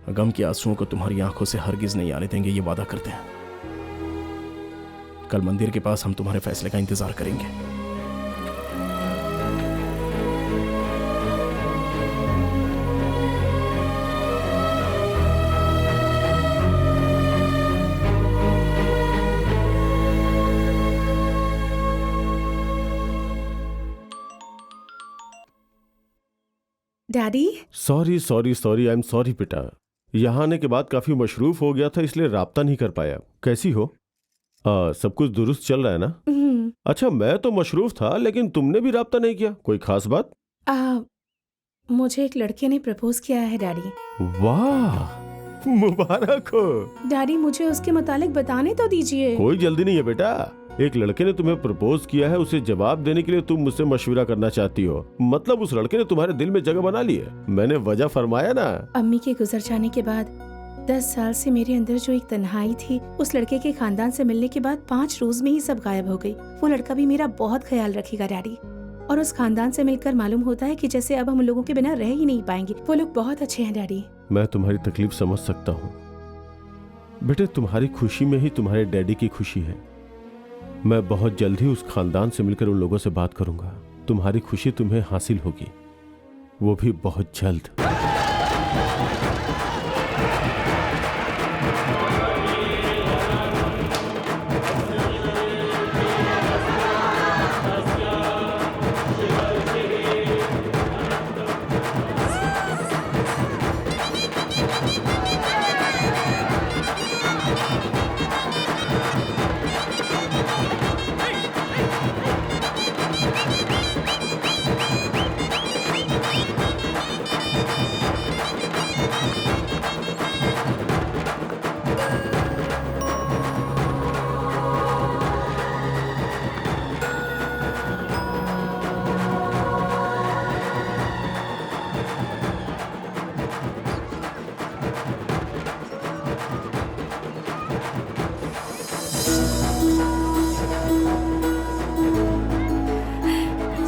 गम के आंसुओं को तुम्हारी आंखों से हरगिज नहीं आने देंगे, ये वादा करते हैं। कल मंदिर के पास हम तुम्हारे फैसले का इंतजार करेंगे। Daddy. Sorry sorry sorry, I am sorry बेटा। यहाँ आने के बाद काफी मशरूफ हो गया था, इसलिए राब्ता नहीं कर पाया। कैसी हो? सब कुछ दुरुस्त चल रहा है ना? अच्छा, मैं तो मशरूफ था लेकिन तुमने भी राब्ता नहीं किया, कोई खास बात? मुझे एक लड़के ने प्रपोज किया है डैडी। वाह, मुबारक हो। डैडी मुझे उसके मुतालिक बताने तो दीजिए। कोई जल्दी नहीं है बेटा। एक लड़के ने तुम्हें प्रपोज किया है, उसे जवाब देने के लिए तुम मुझसे मशवरा करना चाहती हो। मतलब उस लड़के ने तुम्हारे दिल में जगह बना ली है। मैंने वजह फरमाया ना। अम्मी के गुजर जाने के बाद 10 साल से मेरे अंदर जो एक तन्हाई थी, उस लड़के के खानदान से मिलने के बाद 5 रोज में ही सब गायब हो गई। वो लड़का भी मेरा बहुत ख्याल रखेगा डैडी। और उस खानदान से मिलकर मालूम होता है कि जैसे अब हम लोगों के बिना रह ही नहीं पाएंगे। वो लोग बहुत अच्छे हैं डैडी। मैं तुम्हारी तकलीफ समझ सकता हूँ बेटे। तुम्हारी खुशी में ही तुम्हारे डैडी की खुशी है। मैं बहुत जल्द ही उस खानदान से मिलकर उन लोगों से बात करूंगा। तुम्हारी खुशी तुम्हें हासिल होगी, वो भी बहुत जल्द।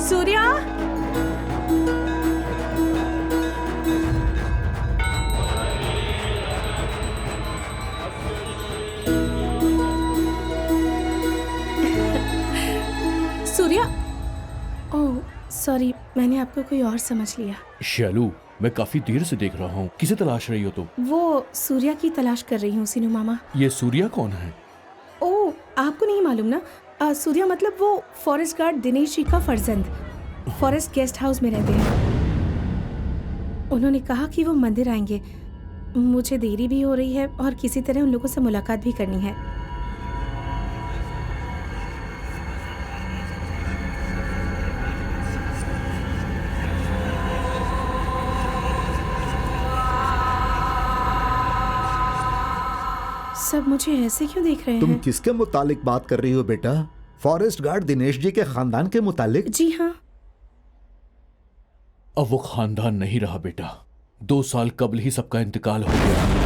सूर्या, सूर्या। ओह सॉरी, मैंने आपको कोई और समझ लिया। शालू, मैं काफी देर से देख रहा हूँ। किसे तलाश रही हो तुम? वो सूर्या की तलाश कर रही हूँ सीनू मामा। ये सूर्या कौन है? ओह, आपको नहीं मालूम ना? सूर्या मतलब वो फॉरेस्ट गार्ड दिनेश जी का फर्जंद। फॉरेस्ट गेस्ट हाउस में रहते हैं। उन्होंने कहा कि वो मंदिर आएंगे। मुझे देरी भी हो रही है और किसी तरह उन लोगों से मुलाकात भी करनी है। सब मुझे ऐसे क्यों देख रहे तुम हैं? किसके मुतालिक बात कर रही हो बेटा? फॉरेस्ट गार्ड दिनेश जी के खानदान के मुतालिक? जी हाँ। अब वो खानदान नहीं रहा बेटा। 2 साल कबल ही सबका इंतकाल हो गया।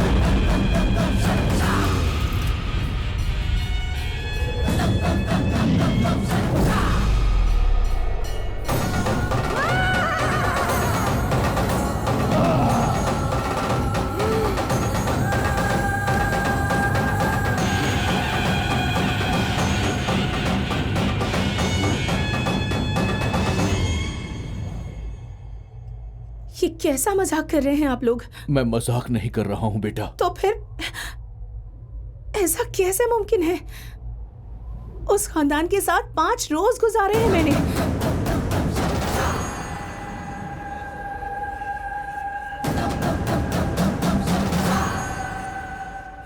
ये कैसा मजाक कर रहे हैं आप लोग? मैं मजाक नहीं कर रहा हूँ बेटा। तो फिर ऐसा कैसे मुमकिन है? उस खानदान के साथ 5 रोज गुजारे हैं मैंने।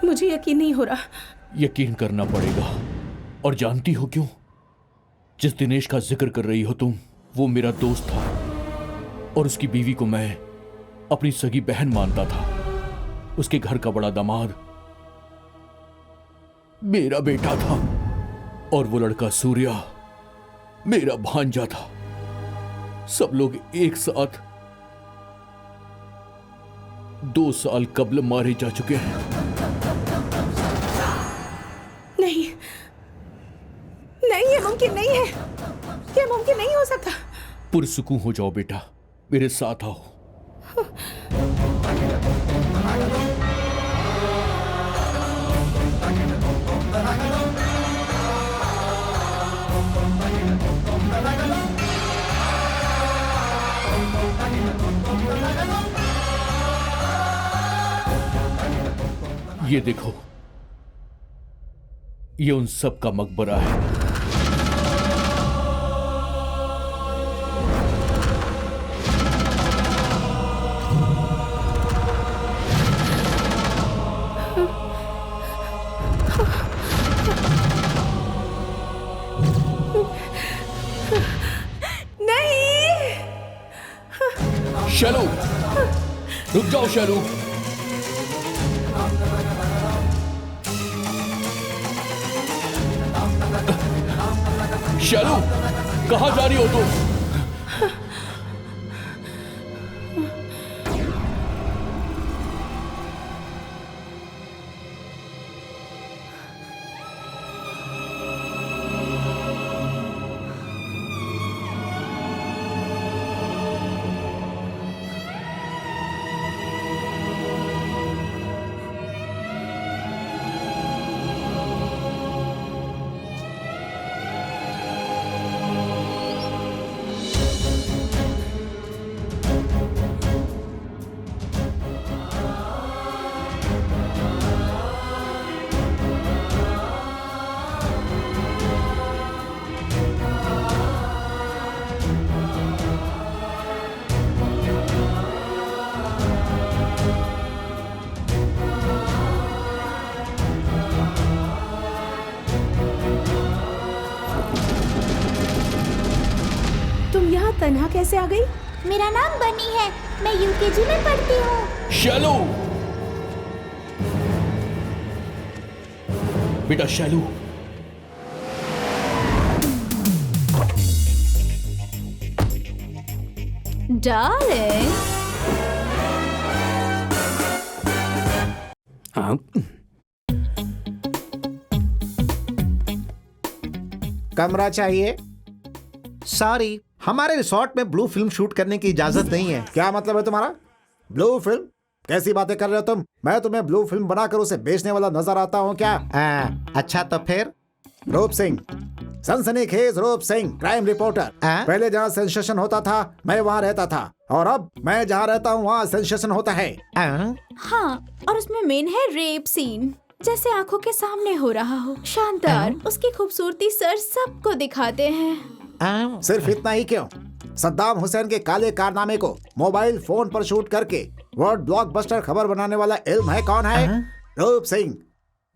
मुझे यकीन नहीं हो रहा। यकीन करना पड़ेगा। और जानती हो क्यों? जिस दिनेश का जिक्र कर रही हो तुम, वो मेरा दोस्त था और उसकी बीवी को मैं अपनी सगी बहन मानता था। उसके घर का बड़ा दामाद मेरा बेटा था और वो लड़का सूर्या मेरा भांजा था। सब लोग एक साथ 2 साल कबल मारे जा चुके हैं। नहीं नहीं, ये मुमकिन नहीं है। ये मुमकिन नहीं हो सकता। पुरसुकून हो जाओ बेटा, मेरे साथ आओ। ये देखो, ये उन सब का मकबरा है। शैलू, रुक जाओ शैलू। शैलू, कहाँ जा रही हो तुम? तन्हा कैसे आ गई? मेरा नाम बनी है, मैं यूकेजी में पढ़ती हूँ। शैलू, बेटा शैलू। डार्लिंग। कमरा चाहिए। सॉरी, हमारे रिसोर्ट में ब्लू फिल्म शूट करने की इजाजत नहीं है। क्या मतलब है तुम्हारा? Blue film? कैसी बातें कर रहे हो तुम? मैं तुम्हें ब्लू फिल्म बनाकर उसे बेचने वाला नजर आता हूँ क्या? अच्छा तो फिर? रूप सिंह, सनसनीखेज रूप सिंह, क्राइम रिपोर्टर। पहले जहाँ सेंसेशन होता था मैं वहाँ रहता था, और अब मैं जहाँ रहता हूँ वहाँ सेंसेशन होता है। हाँ, और उसमें मेन है रेप सीन, जैसे आंखों के सामने हो रहा हो। शानदार, उसकी खूबसूरती सर सबको दिखाते हैं। सिर्फ इतना ही क्यों, सद्दाम हुसैन के काले कारनामे को मोबाइल फोन पर शूट करके वर्ल्ड ब्लॉकबस्टर खबर बनाने वाला इल्म है कौन है? रूप सिंह,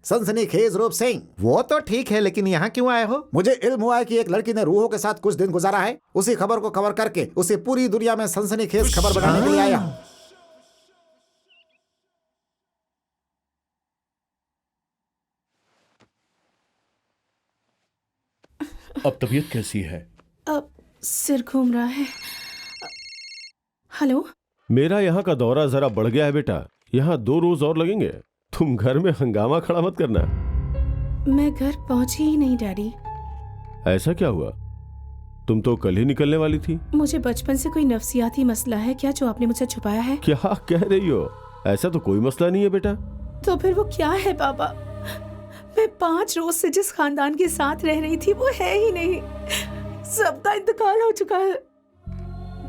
सनसनीखेज रूप सिंह। वो तो ठीक है, लेकिन यहाँ क्यों आए हो? मुझे इल्म हुआ है कि एक लड़की ने रूहों के साथ कुछ दिन गुजारा है। उसी खबर को कवर करके उसे पूरी दुनिया में सनसनीखेज खबर बनाने के लिए आया हूँ। अब तबीयत कैसी है? अब सिर घूम रहा है। हेलो, मेरा यहाँ का दौरा जरा बढ़ गया है बेटा, यहाँ 2 रोज और लगेंगे। तुम घर में हंगामा खड़ा मत करना। मैं घर पहुंची ही नहीं डैडी। ऐसा क्या हुआ? तुम तो कल ही निकलने वाली थी। मुझे बचपन से कोई नफसियाती मसला है क्या जो आपने मुझसे छुपाया है? क्या कह रही हो? ऐसा तो कोई मसला नहीं है बेटा। तो फिर वो क्या है पापा? मैं 5 रोज से जिस खानदान के साथ रह रही थी वो है ही नहीं, सबका इंतकाल हो चुका है।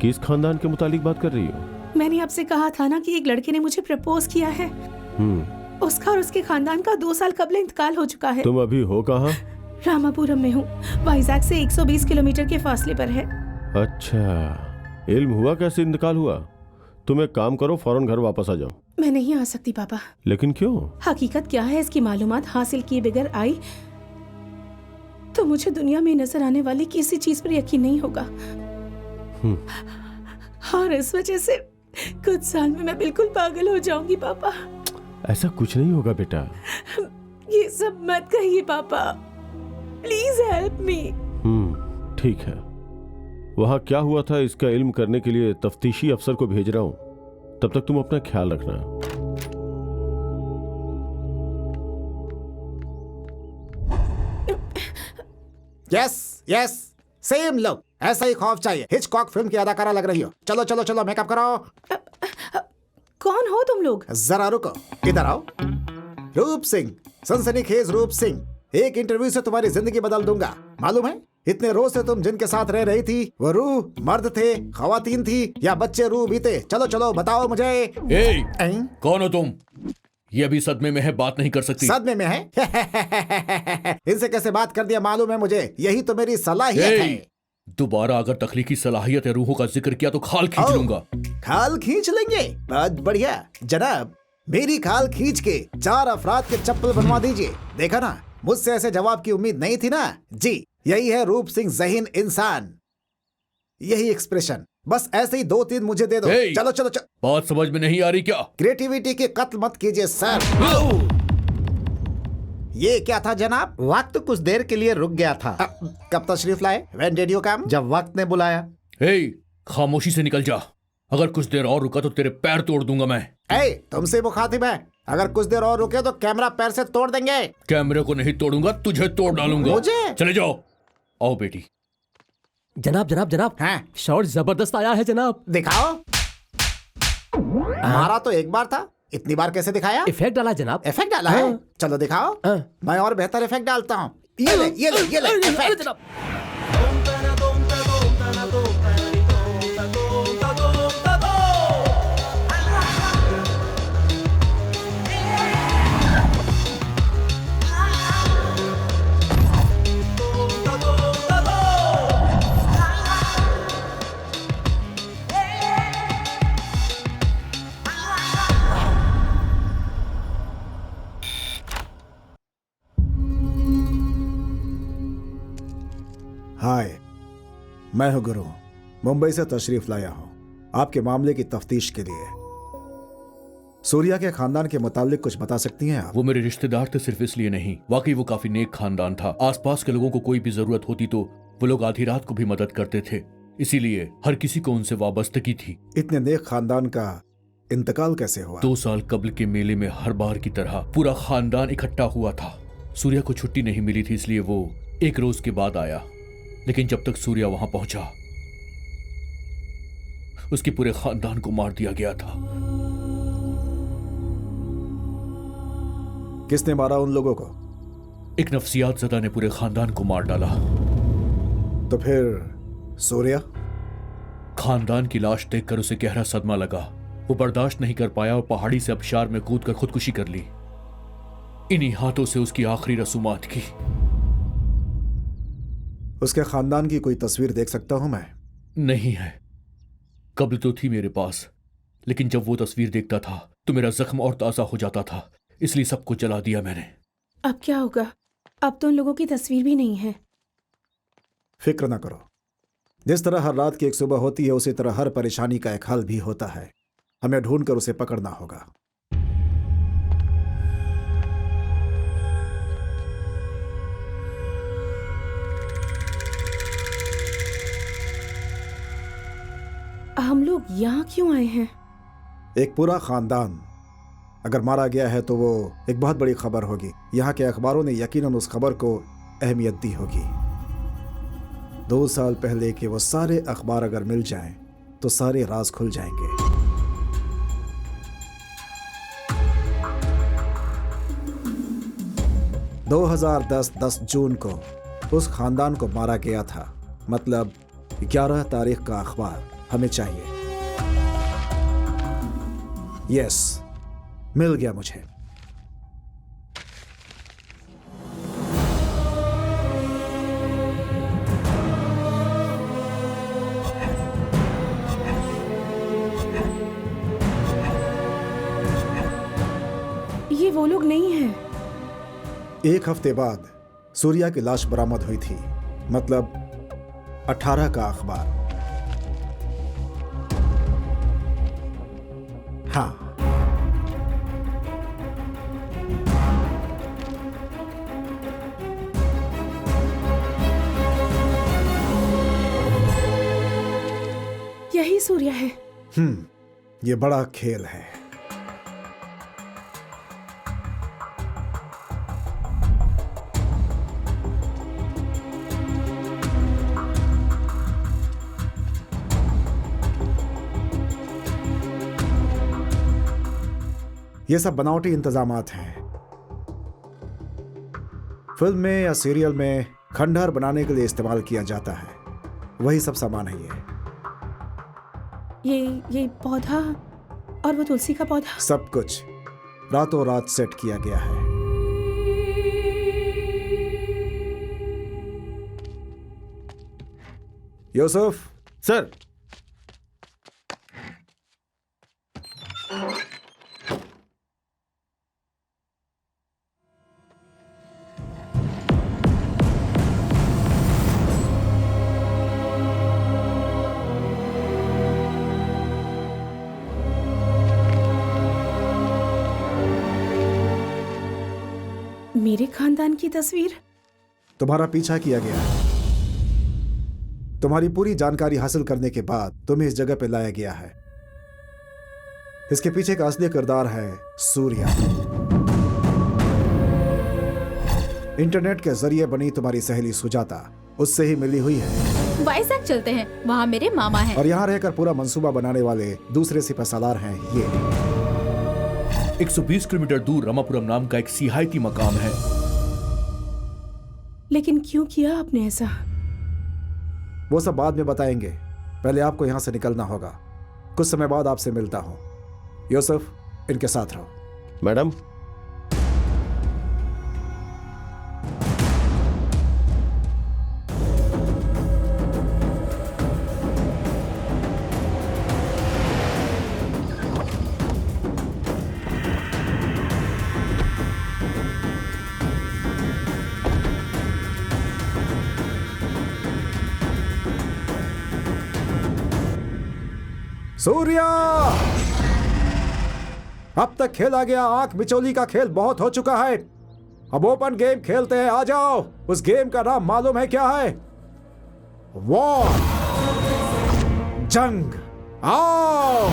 किस खानदान के मुतालिक बात कर रही हो? मैंने आपसे कहा था ना कि एक लड़के ने मुझे प्रपोज किया है। उसका और उसके खानदान का 2 साल कबल इंतकाल हो चुका है। तुम अभी हो कहाँ? रामापुरम में हूँ, वाइजैक से 120 किलोमीटर के फासले पर है। अच्छा, इल्म हुआ कैसे इंतकाल हुआ? तुम एक काम करो, फौरन घर वापस आ जाओ। मैं नहीं आ सकती पापा। लेकिन क्यों? हकीकत क्या है इसकी मालूमात हासिल किए बगैर आई तो मुझे दुनिया में नजर आने वाली किसी चीज पर यकीन नहीं होगा। और इस वजह से कुछ साल में मैं बिल्कुल पागल हो जाऊंगी पापा। ऐसा कुछ नहीं होगा बेटा। ये सब मत कहिए पापा, प्लीज हेल्प मी। ठीक है, वहाँ क्या हुआ था इसका इल्म करने के लिए तफ्तीशी अफसर को भेज रहा हूँ। तब तक तुम अपना ख्याल रखना। यस यस, सेम लुक, ऐसा ही खौफ चाहिए। हिचकॉक फिल्म की अदाकारा लग रही हो। चलो चलो चलो, मेकअप कराओ। कौन हो तुम लोग? जरा रुको, इधर आओ। रूप सिंह, सनसनीखेज रूप सिंह, एक इंटरव्यू से तुम्हारी जिंदगी बदल दूंगा। मालूम है, इतने रोज से तुम जिनके साथ रह रही थी वो रूह मर्द थे, खवातीन थी, या बच्चे रूह भी थे? चलो चलो बताओ मुझे। कौन हो तुम? ये अभी सदमे में है, बात नहीं कर सकती। सदमे में है? इनसे कैसे बात कर दिया मालूम है मुझे, यही तो मेरी सलाहियत है। दोबारा अगर तख्लीकी सलाहियत या रूहों का जिक्र किया तो खाल खींच लूंगा। खाल खींच लेंगे? बहुत बढ़िया जनाब, मेरी खाल खींच के 4 अफराद के चप्पल बनवा दीजिए। देखा ना, मुझसे ऐसे जवाब की उम्मीद नहीं थी ना। जी, यही है रूप सिंह ज़हीन इंसान। यही एक्सप्रेशन, बस ऐसे ही 2-3 मुझे दे दो। Hey! चलो चलो चलो। बात समझ में नहीं आ रही क्या? क्रिएटिविटी की कत्ल मत कीजिए सर। ये क्या था जनाब? वक्त कुछ देर के लिए रुक गया था। कब तशरीफ लाए? When did you come? जब वक्त ने बुलाया। हे, खामोशी से निकल जा। अगर कुछ देर और रुका तो तेरे पैर तोड़ दूंगा मैं। ए, तुमसे मुखातिब है। अगर कुछ देर और रुके तो कैमरा पैर से तोड़ देंगे। कैमरे को नहीं तोड़ूंगा, तुझे तोड़ डालूंगा। मुझे? चले जाओ। आओ बेटी। जनाब जनाब जनाब, हाँ? शॉट जबरदस्त आया है जनाब। दिखाओ। मारा तो एक बार था, इतनी बार कैसे दिखाया? इफेक्ट डाला जनाब। इफेक्ट डाला है? चलो दिखाओ। मैं और बेहतर इफेक्ट डालता हूँ। ये ले, ये ले, ये ले, इफेक्ट। हाय, मैं हूं गुरु, मुंबई से तशरीफ लाया हूं आपके मामले की तफ्तीश के लिए। सूर्या के खानदान के मुतालिक कुछ बता सकती हैं आप? वो मेरे रिश्तेदार थे, सिर्फ इसलिए नहीं, वाकई वो काफी नेक खानदान था। आसपास के लोगों को कोई भी जरूरत होती तो वो लोग आधी रात को भी मदद करते थे, इसीलिए हर किसी को उनसे वाबस्तगी थी। इतने नेक खानदान का इंतकाल कैसे हुआ? 2 साल कबल के मेले में हर बार की तरह पूरा खानदान इकट्ठा हुआ था। सूर्या को छुट्टी नहीं मिली थी, इसलिए वो 1 रोज के बाद आया। लेकिन जब तक सूर्या वहां पहुंचा, उसके पूरे खानदान को मार दिया गया था। किसने मारा उन लोगों को? एक नफसियात ज़दा ने पूरे खानदान को मार डाला। तो फिर सूर्या? खानदान की लाश देखकर उसे गहरा सदमा लगा। वो बर्दाश्त नहीं कर पाया और पहाड़ी से आबशार में कूदकर खुदकुशी कर ली। इन्हीं हाथों से उसकी आखिरी रसूमात की। उसके खानदान की कोई तस्वीर देख सकता हूं मैं? नहीं है। कब्ल तो थी मेरे पास, लेकिन जब वो तस्वीर देखता था तो मेरा जख्म और ताज़ा हो जाता था, इसलिए सबको जला दिया मैंने। अब क्या होगा? अब तो उन लोगों की तस्वीर भी नहीं है। फिक्र ना करो, जिस तरह हर रात की एक सुबह होती है उसी तरह हर परेशानी का एक हल भी होता है। हमें ढूंढकर उसे पकड़ना होगा। हम लोग यहाँ क्यों आए हैं? एक पूरा खानदान अगर मारा गया है तो वो एक बहुत बड़ी खबर होगी। यहाँ के अखबारों ने यकीनन उस खबर को अहमियत दी होगी। 2 साल पहले के वो सारे अखबार अगर मिल जाएं तो सारे राज खुल जाएंगे। 2010 जून को उस खानदान को मारा गया था, मतलब 11 तारीख का अखबार हमें चाहिए। यस, मिल गया मुझे। ये वो लोग नहीं हैं। 1 हफ्ते बाद सूर्या की लाश बरामद हुई थी, मतलब 18 का अखबार। हाँ, यही सूर्या है। ये बड़ा खेल है। ये सब बनावटी इंतजामात हैं। फिल्म में या सीरियल में खंडहर बनाने के लिए इस्तेमाल किया जाता है, वही सब सामान है ये पौधा और वो तुलसी का पौधा, सब कुछ रातों रात सेट किया गया है। यूसुफ सर। मेरे खानदान की तस्वीर। तुम्हारा पीछा किया गया है। तुम्हारी पूरी जानकारी हासिल करने के बाद तुम्हें इस जगह पे लाया गया है। इसके पीछे का असली किरदार है सूर्या। इंटरनेट के जरिए बनी तुम्हारी सहेली सुजाता, उससे ही मिली हुई है। वाइजैक चलते हैं, वहाँ मेरे मामा हैं। और यहाँ रहकर पूरा मंसूबा बनाने वाले दूसरे सिपहसालार हैं ये। 120 किलोमीटर दूर रामापुरम नाम का एक सियाहती मकाम है। लेकिन क्यों किया आपने ऐसा? वो सब बाद में बताएंगे, पहले आपको यहाँ से निकलना होगा। कुछ समय बाद आपसे मिलता हूँ। यूसुफ, इनके साथ रहो। मैडम, सूर्या, अब तक खेला गया आंख बिचौली का खेल बहुत हो चुका है। अब ओपन गेम खेलते हैं, आ जाओ। उस गेम का नाम मालूम है क्या है? वॉर, जंग। आओ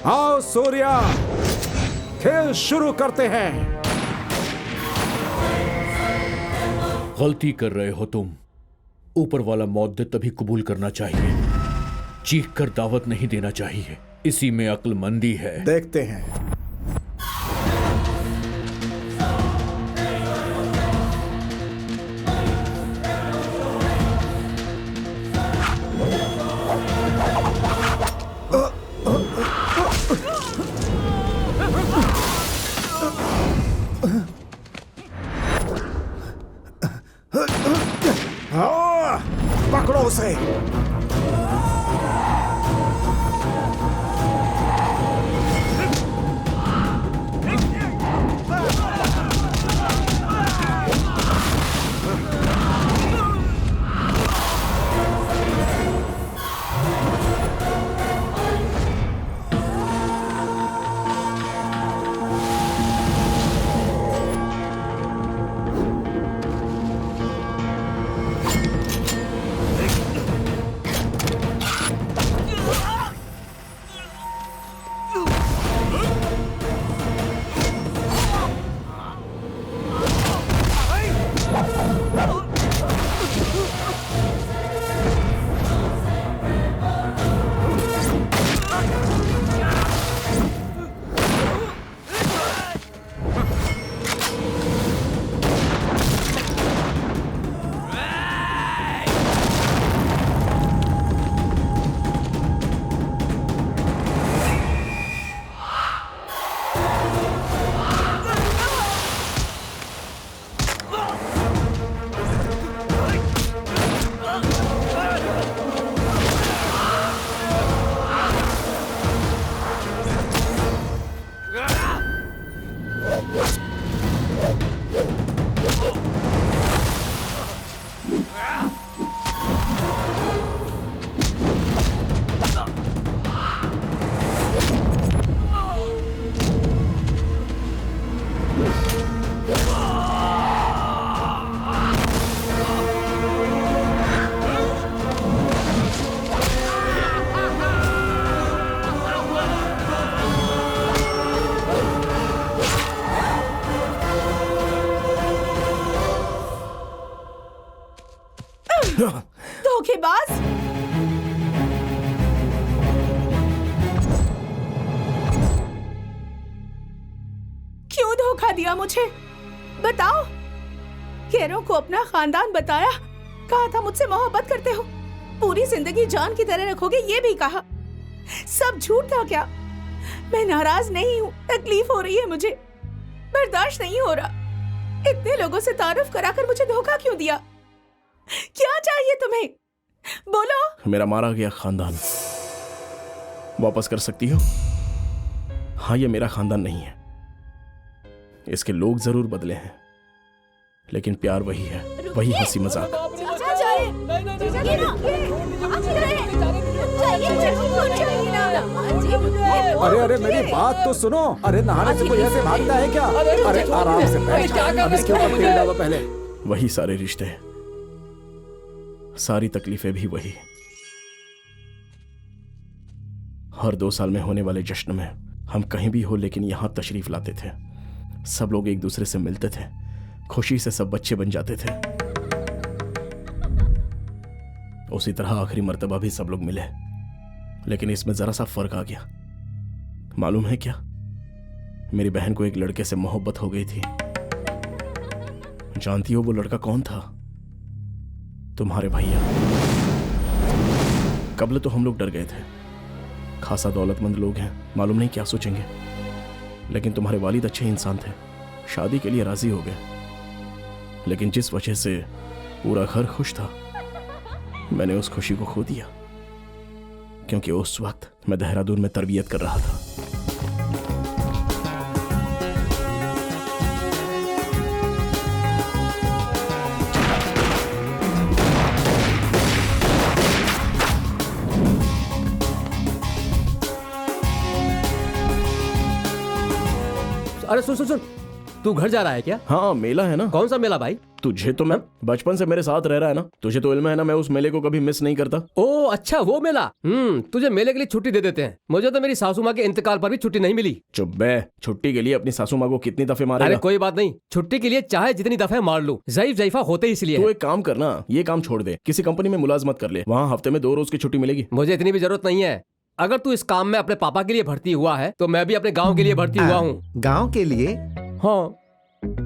आओ सूर्या, खेल शुरू करते हैं। गलती कर रहे हो तुम। ऊपर वाला मौत दे तभी कबूल करना चाहिए, चीख कर दावत नहीं देना चाहिए। इसी में अक्लमंदी है। देखते हैं। पकड़ो उसे। धोखेबाज! क्यों धोखा दिया मुझे? बताओ। केरों को अपना खानदान बताया, कहा था मुझसे मोहब्बत करते हो, पूरी जिंदगी जान की तरह रखोगे, ये भी कहा। सब झूठ था क्या? मैं नाराज नहीं हूँ, तकलीफ हो रही है मुझे, बर्दाश्त नहीं हो रहा। इतने लोगों से तारुफ कराकर मुझे धोखा क्यों दिया? क्या चाहिए तुम्हें? बोलो। मेरा मारा गया खानदान वापस कर सकती हो? हाँ, ये मेरा खानदान नहीं है। इसके लोग जरूर बदले हैं, लेकिन प्यार वही है, वही हंसी मजाक। अरे अरे मेरी बात तो सुनो। अरे नहाने से कोई ऐसे भागता है क्या? अरे आराम से बैठ, अब इसके ऊपर तेल डालो पहले। वही सारे रिश्ते, सारी तकलीफें भी वही। हर 2 साल में होने वाले जश्न में हम कहीं भी हो लेकिन यहां तशरीफ लाते थे। सब लोग एक दूसरे से मिलते थे, खुशी से सब बच्चे बन जाते थे। उसी तरह आखिरी मर्तबा भी सब लोग मिले, लेकिन इसमें जरा सा फर्क आ गया। मालूम है क्या, मेरी बहन को एक लड़के से मोहब्बत हो गई थी। जानती हो वो लड़का कौन था? तुम्हारे भैया। कबल तो हम लोग डर गए थे, खासा दौलतमंद लोग हैं, मालूम नहीं क्या सोचेंगे। लेकिन तुम्हारे वालिद अच्छे इंसान थे, शादी के लिए राजी हो गए। लेकिन जिस वजह से पूरा घर खुश था, मैंने उस खुशी को खो दिया, क्योंकि उस वक्त मैं देहरादून में तरबियत कर रहा था। अरे सुन सुन सुन, तू घर जा रहा है क्या? हाँ, मेला है ना। कौन सा मेला भाई? तुझे तो मैं बचपन से मेरे साथ रह रहा है ना, तुझे तो इल्म है ना, मैं उस मेले को कभी मिस नहीं करता। ओ अच्छा, वो मेला। तुझे मेले के लिए छुट्टी दे देते हैं। मुझे तो मेरी सासू माँ के इंतकाल पर भी छुट्टी नहीं मिली। चुप बे, छुट्टी के लिए अपनी सासू माँ को कितनी दफे मारेगा? अरे कोई बात नहीं, छुट्टी के लिए चाहे जितनी दफे मार लूं, ज़ईफ़ा होते ही इसलिए। तू एक काम करना, ये काम छोड़ दे, किसी कंपनी में मुलाजमत कर ले, वहाँ हफ्ते में 2 रोज की छुट्टी मिलेगी। मुझे इतनी भी जरूरत नहीं है। अगर तू इस काम में अपने पापा के लिए भर्ती हुआ है तो मैं भी अपने गाँव के लिए भर्ती हुआ हूँ। गाँव के लिए? हाँ,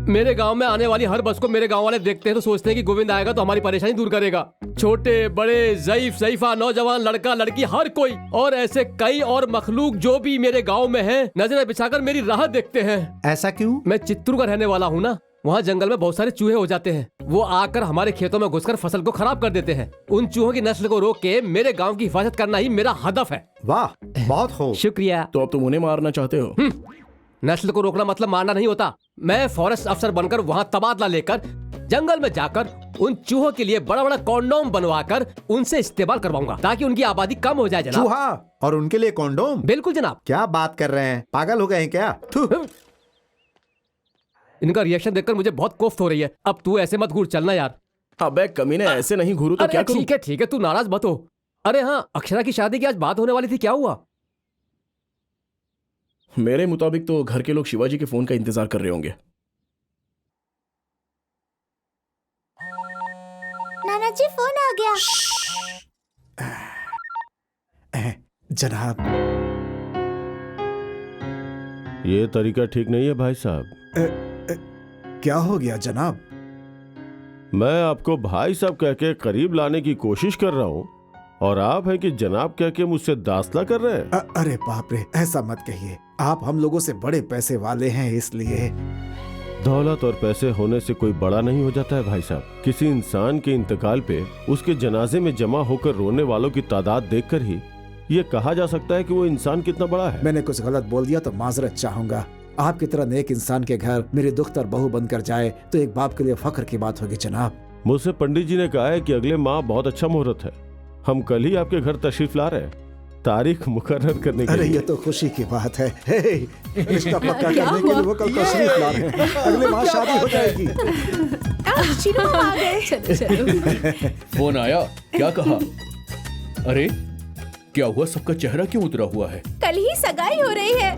मेरे गांव में आने वाली हर बस को मेरे गांव वाले देखते हैं तो सोचते हैं कि गोविंद आएगा तो हमारी परेशानी दूर करेगा। छोटे बड़े, ज़ईफ़ा, नौजवान, लड़का लड़की, हर कोई, और ऐसे कई और मखलूक जो भी मेरे गांव में हैं, नजरें बिछाकर मेरी राह देखते हैं। ऐसा क्यों? मैं चित्तूर का रहने वाला हूँ ना, वहाँ जंगल में बहुत सारे चूहे हो जाते हैं। वो आकर हमारे खेतों में घुसकर फसल को खराब कर देते हैं। उन चूहों की नस्ल को रोक के मेरे गाँव की हिफाजत करना ही मेरा हदफ है। वाह, बहुत खूब। शुक्रिया। तो अब तुम उन्हें मारना चाहते हो? नस्ल को रोकना मतलब मारना नहीं होता। मैं फॉरेस्ट अफसर बनकर वहाँ तबादला लेकर जंगल में जाकर उन चूहों के लिए बड़ा बड़ा कॉन्डोम बनवाकर उनसे इस्तेमाल करवाऊंगा ताकि उनकी आबादी कम हो जाए। जनाब, चूहा और उनके लिए कॉन्डोम? बिल्कुल जनाब। क्या बात कर रहे हैं, पागल हो गए हैं क्या? इनका रिएक्शन देखकर मुझे बहुत कोफ्त हो रही है। अब तू ऐसे मत घूर, चलना यार। अबे कमीने, ऐसे नहीं घूरू तो क्या करूं? ठीक है, तू नाराज मत हो। अरे हाँ, अक्षरा की शादी की आज बात होने वाली थी, क्या हुआ? मेरे मुताबिक तो घर के लोग शिवाजी के फोन का इंतजार कर रहे होंगे। नाना जी, फोन आ गया। जनाब, ये तरीका ठीक नहीं है भाई साहब। क्या हो गया जनाब? मैं आपको भाई साहब कह के करीब लाने की कोशिश कर रहा हूँ और आप हैं कि जनाब कह के मुझसे दास्ता कर रहे हैं। अरे बाप रे, ऐसा मत कहिए। आप हम लोगों से बड़े पैसे वाले हैं, इसलिए। दौलत और पैसे होने से कोई बड़ा नहीं हो जाता है भाई साहब। किसी इंसान के इंतकाल पे उसके जनाजे में जमा होकर रोने वालों की तादाद देखकर ही ये कहा जा सकता है कि वो इंसान कितना बड़ा है। मैंने कुछ गलत बोल दिया तो माजरत चाहूंगा। आपकी तरह नेक इंसान के घर मेरी दुख्तर बहू बनकर जाए तो एक बाप के लिए फख्र की बात होगी जनाब। मुझसे पंडित जी ने कहा है कि अगले माह बहुत अच्छा मुहूर्त है। हम कल ही आपके घर तशरीफ ला रहे हैं, तारीख मुकर्रर करने के लिए। अरे ये तो खुशी की बात है। रिश्ता पक्का करने के लिए वो कल तशरीफ ला रहे हैं। अगले माह शादी हो जाएगी। फोन आया, क्या कहा? अरे क्या हुआ, सबका चेहरा क्यों उतरा हुआ है? कल ही सगाई हो रही है।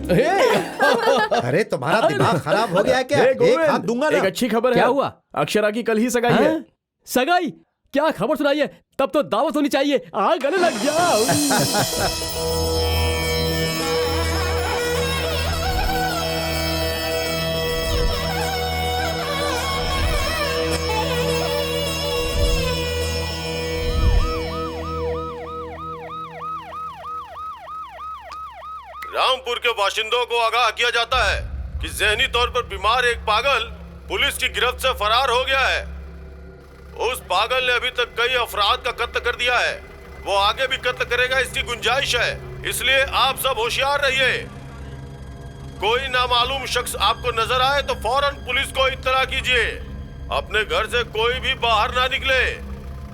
अरे तुम्हारा दिमाग खराब हो गया है क्या? एक हाथ दूंगा ना। एक अच्छी खबर है। क्या हुआ? अक्षरा की कल ही सगाई है। सगाई? क्या खबर सुनाइए, तब तो दावत होनी चाहिए। गले लग जाओ। रामपुर के बाशिंदों को आगाह किया जाता है कि ज़हनी तौर पर बीमार एक पागल पुलिस की गिरफ्त से फरार हो गया है। उस पागल ने अभी तक कई अफराद का कत्ल कर दिया है। वो आगे भी कत्ल करेगा, इसकी गुंजाइश है। इसलिए आप सब होशियार रहिए। कोई नामालूम शख्स आपको नजर आए तो फौरन पुलिस को इत्तला कीजिए। अपने घर से कोई भी बाहर ना निकले।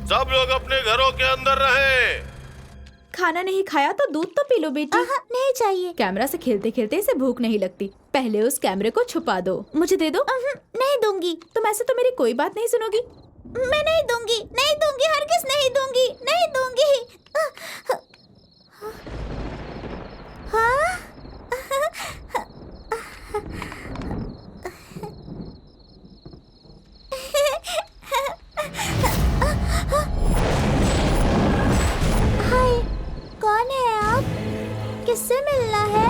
सब लोग अपने घरों के अंदर रहें। खाना नहीं खाया तो दूध तो पी लो बेटी। नहीं चाहिए। कैमरा से खेलते खेलते इसे भूख नहीं लगती। पहले उस कैमरे को छुपा दो। मुझे दे दो। नहीं दूंगी। तुम ऐसे तो मेरी कोई बात नहीं सुनोगी। मैं नहीं दूंगी, नहीं दूंगी, हरगिज़ नहीं दूंगी, नहीं दूंगी। हाँ? हाय, कौन है आप? किससे मिलना है?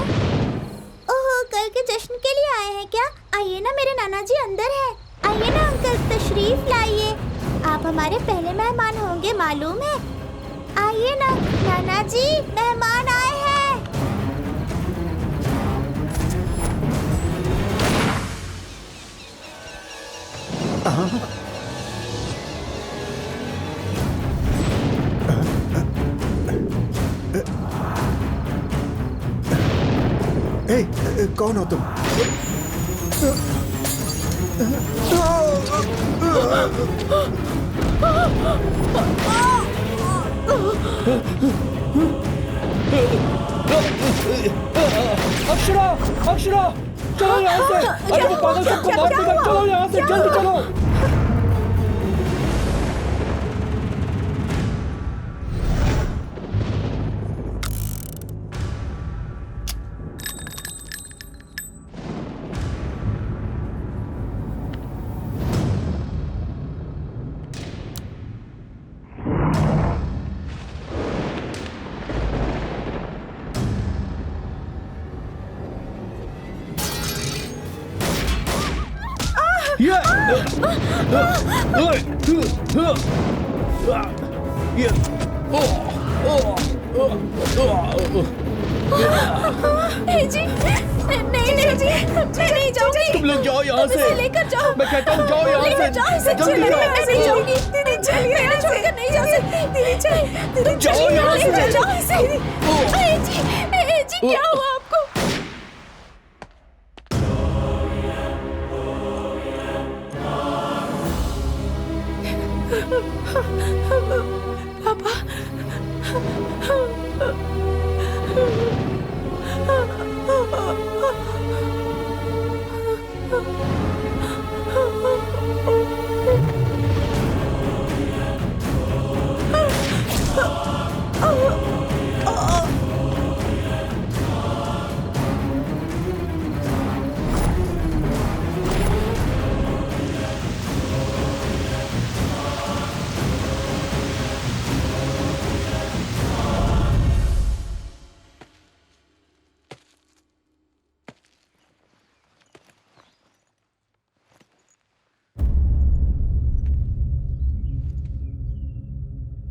ओह, कल के जश्न के लिए आए हैं क्या? आइए ना, मेरे नाना जी अंदर है। आइए ना अंकल, तशरीफ लाइए। आप हमारे पहले मेहमान होंगे, मालूम है। आइए ना नाना जी, मेहमान आए हैं। कौन हो तुम? अक्षरा, अक्षरा, चलो यहाँ से। अरे वो पागल सबको मार देगा। चलो यहाँ से, जल्दी चलो। जी, नहीं जी, मैं नहीं जाऊंगी। तुम लोग जाओ यहाँ से। लेकर जाओ। मैं कहता हूँ जाओ यहाँ से। जल्दी जाओ। मैं नहीं जाऊंगी। दीदी चलिए, मैं छोड़कर नहीं जा सकती। दीदी चलिए, दीदी जाओ यहाँ से। जाओ। जी, क्या हुआ आपको? पापा,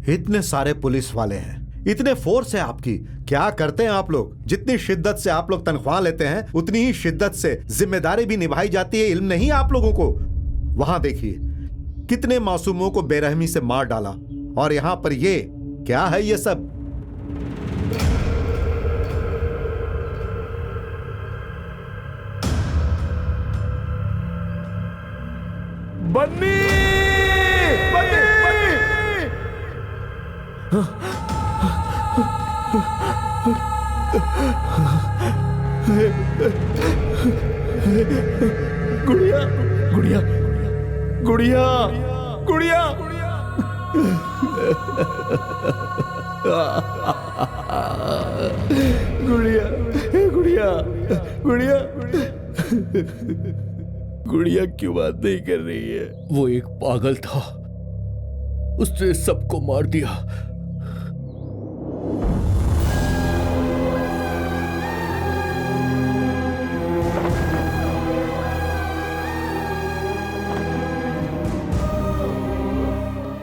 इतने सारे पुलिस वाले हैं, इतने फोर्स है आपकी, क्या करते हैं आप लोग? जितनी शिद्दत से आप लोग तनख्वाह लेते हैं उतनी ही शिद्दत से जिम्मेदारी भी निभाई जाती है। इल्म नहीं आप लोगों को? वहां देखिए कितने मासूमों को बेरहमी से मार डाला, और यहां पर ये क्या है? ये सब बन्नी, बन्नी, गुड़िया, गुड़िया, गुड़िया, गुड़िया, गुड़िया, गुड़िया, गुड़िया, गुड़िया क्यों बात नहीं कर रही है? वो एक पागल था, उसने सबको मार दिया।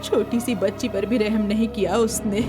छोटी सी बच्ची पर भी रहम नहीं किया उसने।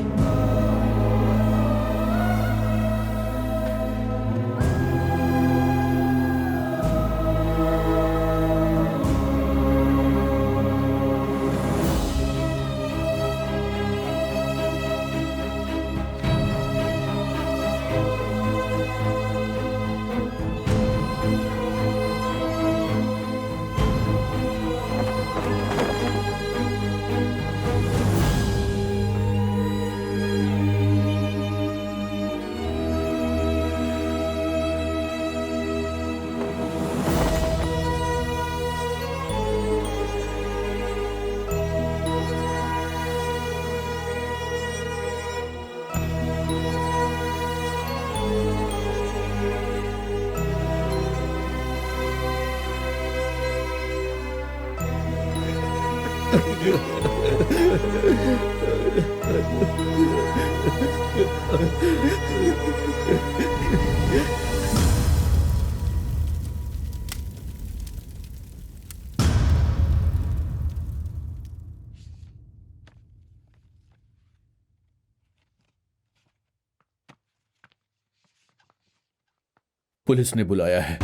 पुलिस ने बुलाया है।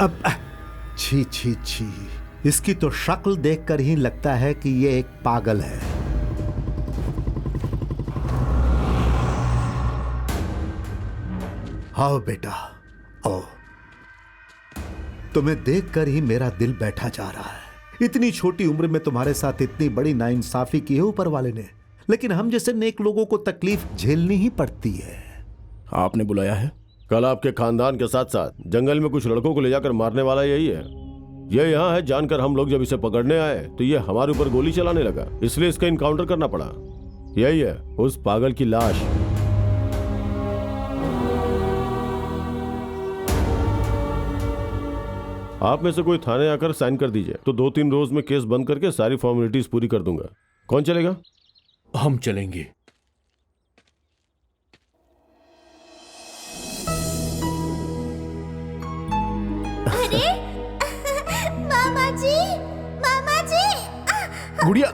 अब छी छी छी, इसकी तो शक्ल देखकर ही लगता है कि ये एक पागल है। आओ बेटा, आओ। तुम्हें देखकर ही मेरा दिल बैठा जा रहा है। इतनी छोटी उम्र में तुम्हारे साथ इतनी बड़ी नाइंसाफी की है ऊपर वाले ने, लेकिन हम जैसे नेक लोगों को तकलीफ झेलनी ही पड़ती है। आपने बुलाया है? कल आपके खानदान के साथ साथ जंगल में कुछ लड़कों को ले जाकर मारने वाला यही है। ये यहाँ है जानकर हम लोग जब इसे पकड़ने आए तो ये हमारे ऊपर गोली चलाने लगा, इसलिए इसका इनकाउंटर करना पड़ा। यही है उस पागल की लाश। आप में से कोई थाने आकर साइन कर दीजिए तो 2-3 रोज में केस बंद करके सारी फॉर्मेलिटीज पूरी कर दूंगा। कौन चलेगा? हम चलेंगे। अरे मामा जी, मामा जी। गुड़िया,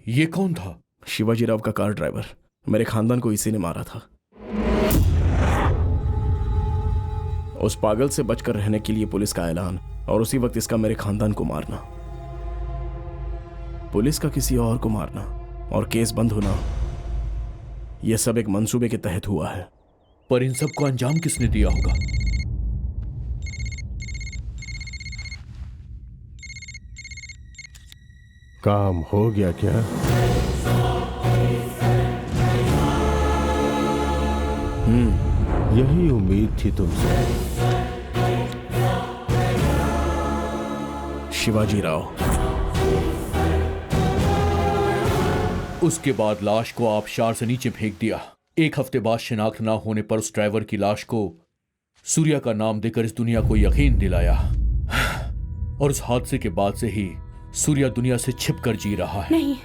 ये कौन था? शिवाजी राव का कार ड्राइवर। मेरे खानदान को इसी ने मारा था। उस पागल से बचकर रहने के लिए पुलिस का ऐलान और उसी वक्त इसका मेरे खानदान को मारना, पुलिस का किसी और को मारना और केस बंद होना, यह सब एक मंसूबे के तहत हुआ है। पर इन सब को अंजाम किसने दिया होगा? काम हो गया क्या? यही उम्मीद थी तुमसे। शिवाजी राव। उसके बाद लाश को आबशार से नीचे फेंक दिया। 1 हफ्ते बाद शिनाख्त ना होने पर उस ड्राइवर की लाश को सूर्या का नाम देकर इस दुनिया को यकीन दिलाया। और उस हादसे के बाद से ही सूर्या दुनिया से छिपकर जी रहा है। नहीं,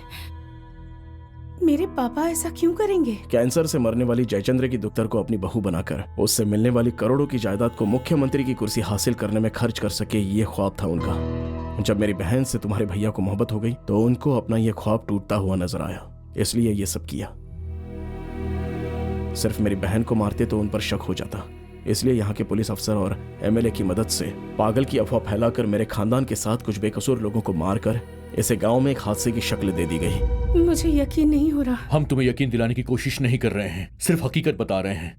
मेरे पापा ऐसा क्यों करेंगे? कैंसर से मरने वाली जयचंद्र की दुख्तर को अपनी बहू बनाकर उससे मिलने वाली करोड़ों की जायदाद को मुख्यमंत्री की कुर्सी हासिल करने में खर्च कर सके, ये ख्वाब था उनका। जब मेरी बहन से तुम्हारे भैया को मोहब्बत हो गई तो उनको अपना ये ख्वाब टूटता हुआ नजर आया, इसलिए ये सब किया। सिर्फ मेरी बहन को मारते तो उन पर शक हो जाता, इसलिए यहाँ के पुलिस अफसर और एमएलए की मदद से पागल की अफवाह फैलाकर मेरे खानदान के साथ कुछ बेकसूर लोगों को मारकर इसे गांव में एक हादसे की शक्ल दे दी गई। मुझे यकीन नहीं हो रहा। हम तुम्हें यकीन दिलाने की कोशिश नहीं कर रहे हैं, सिर्फ हकीकत बता रहे हैं।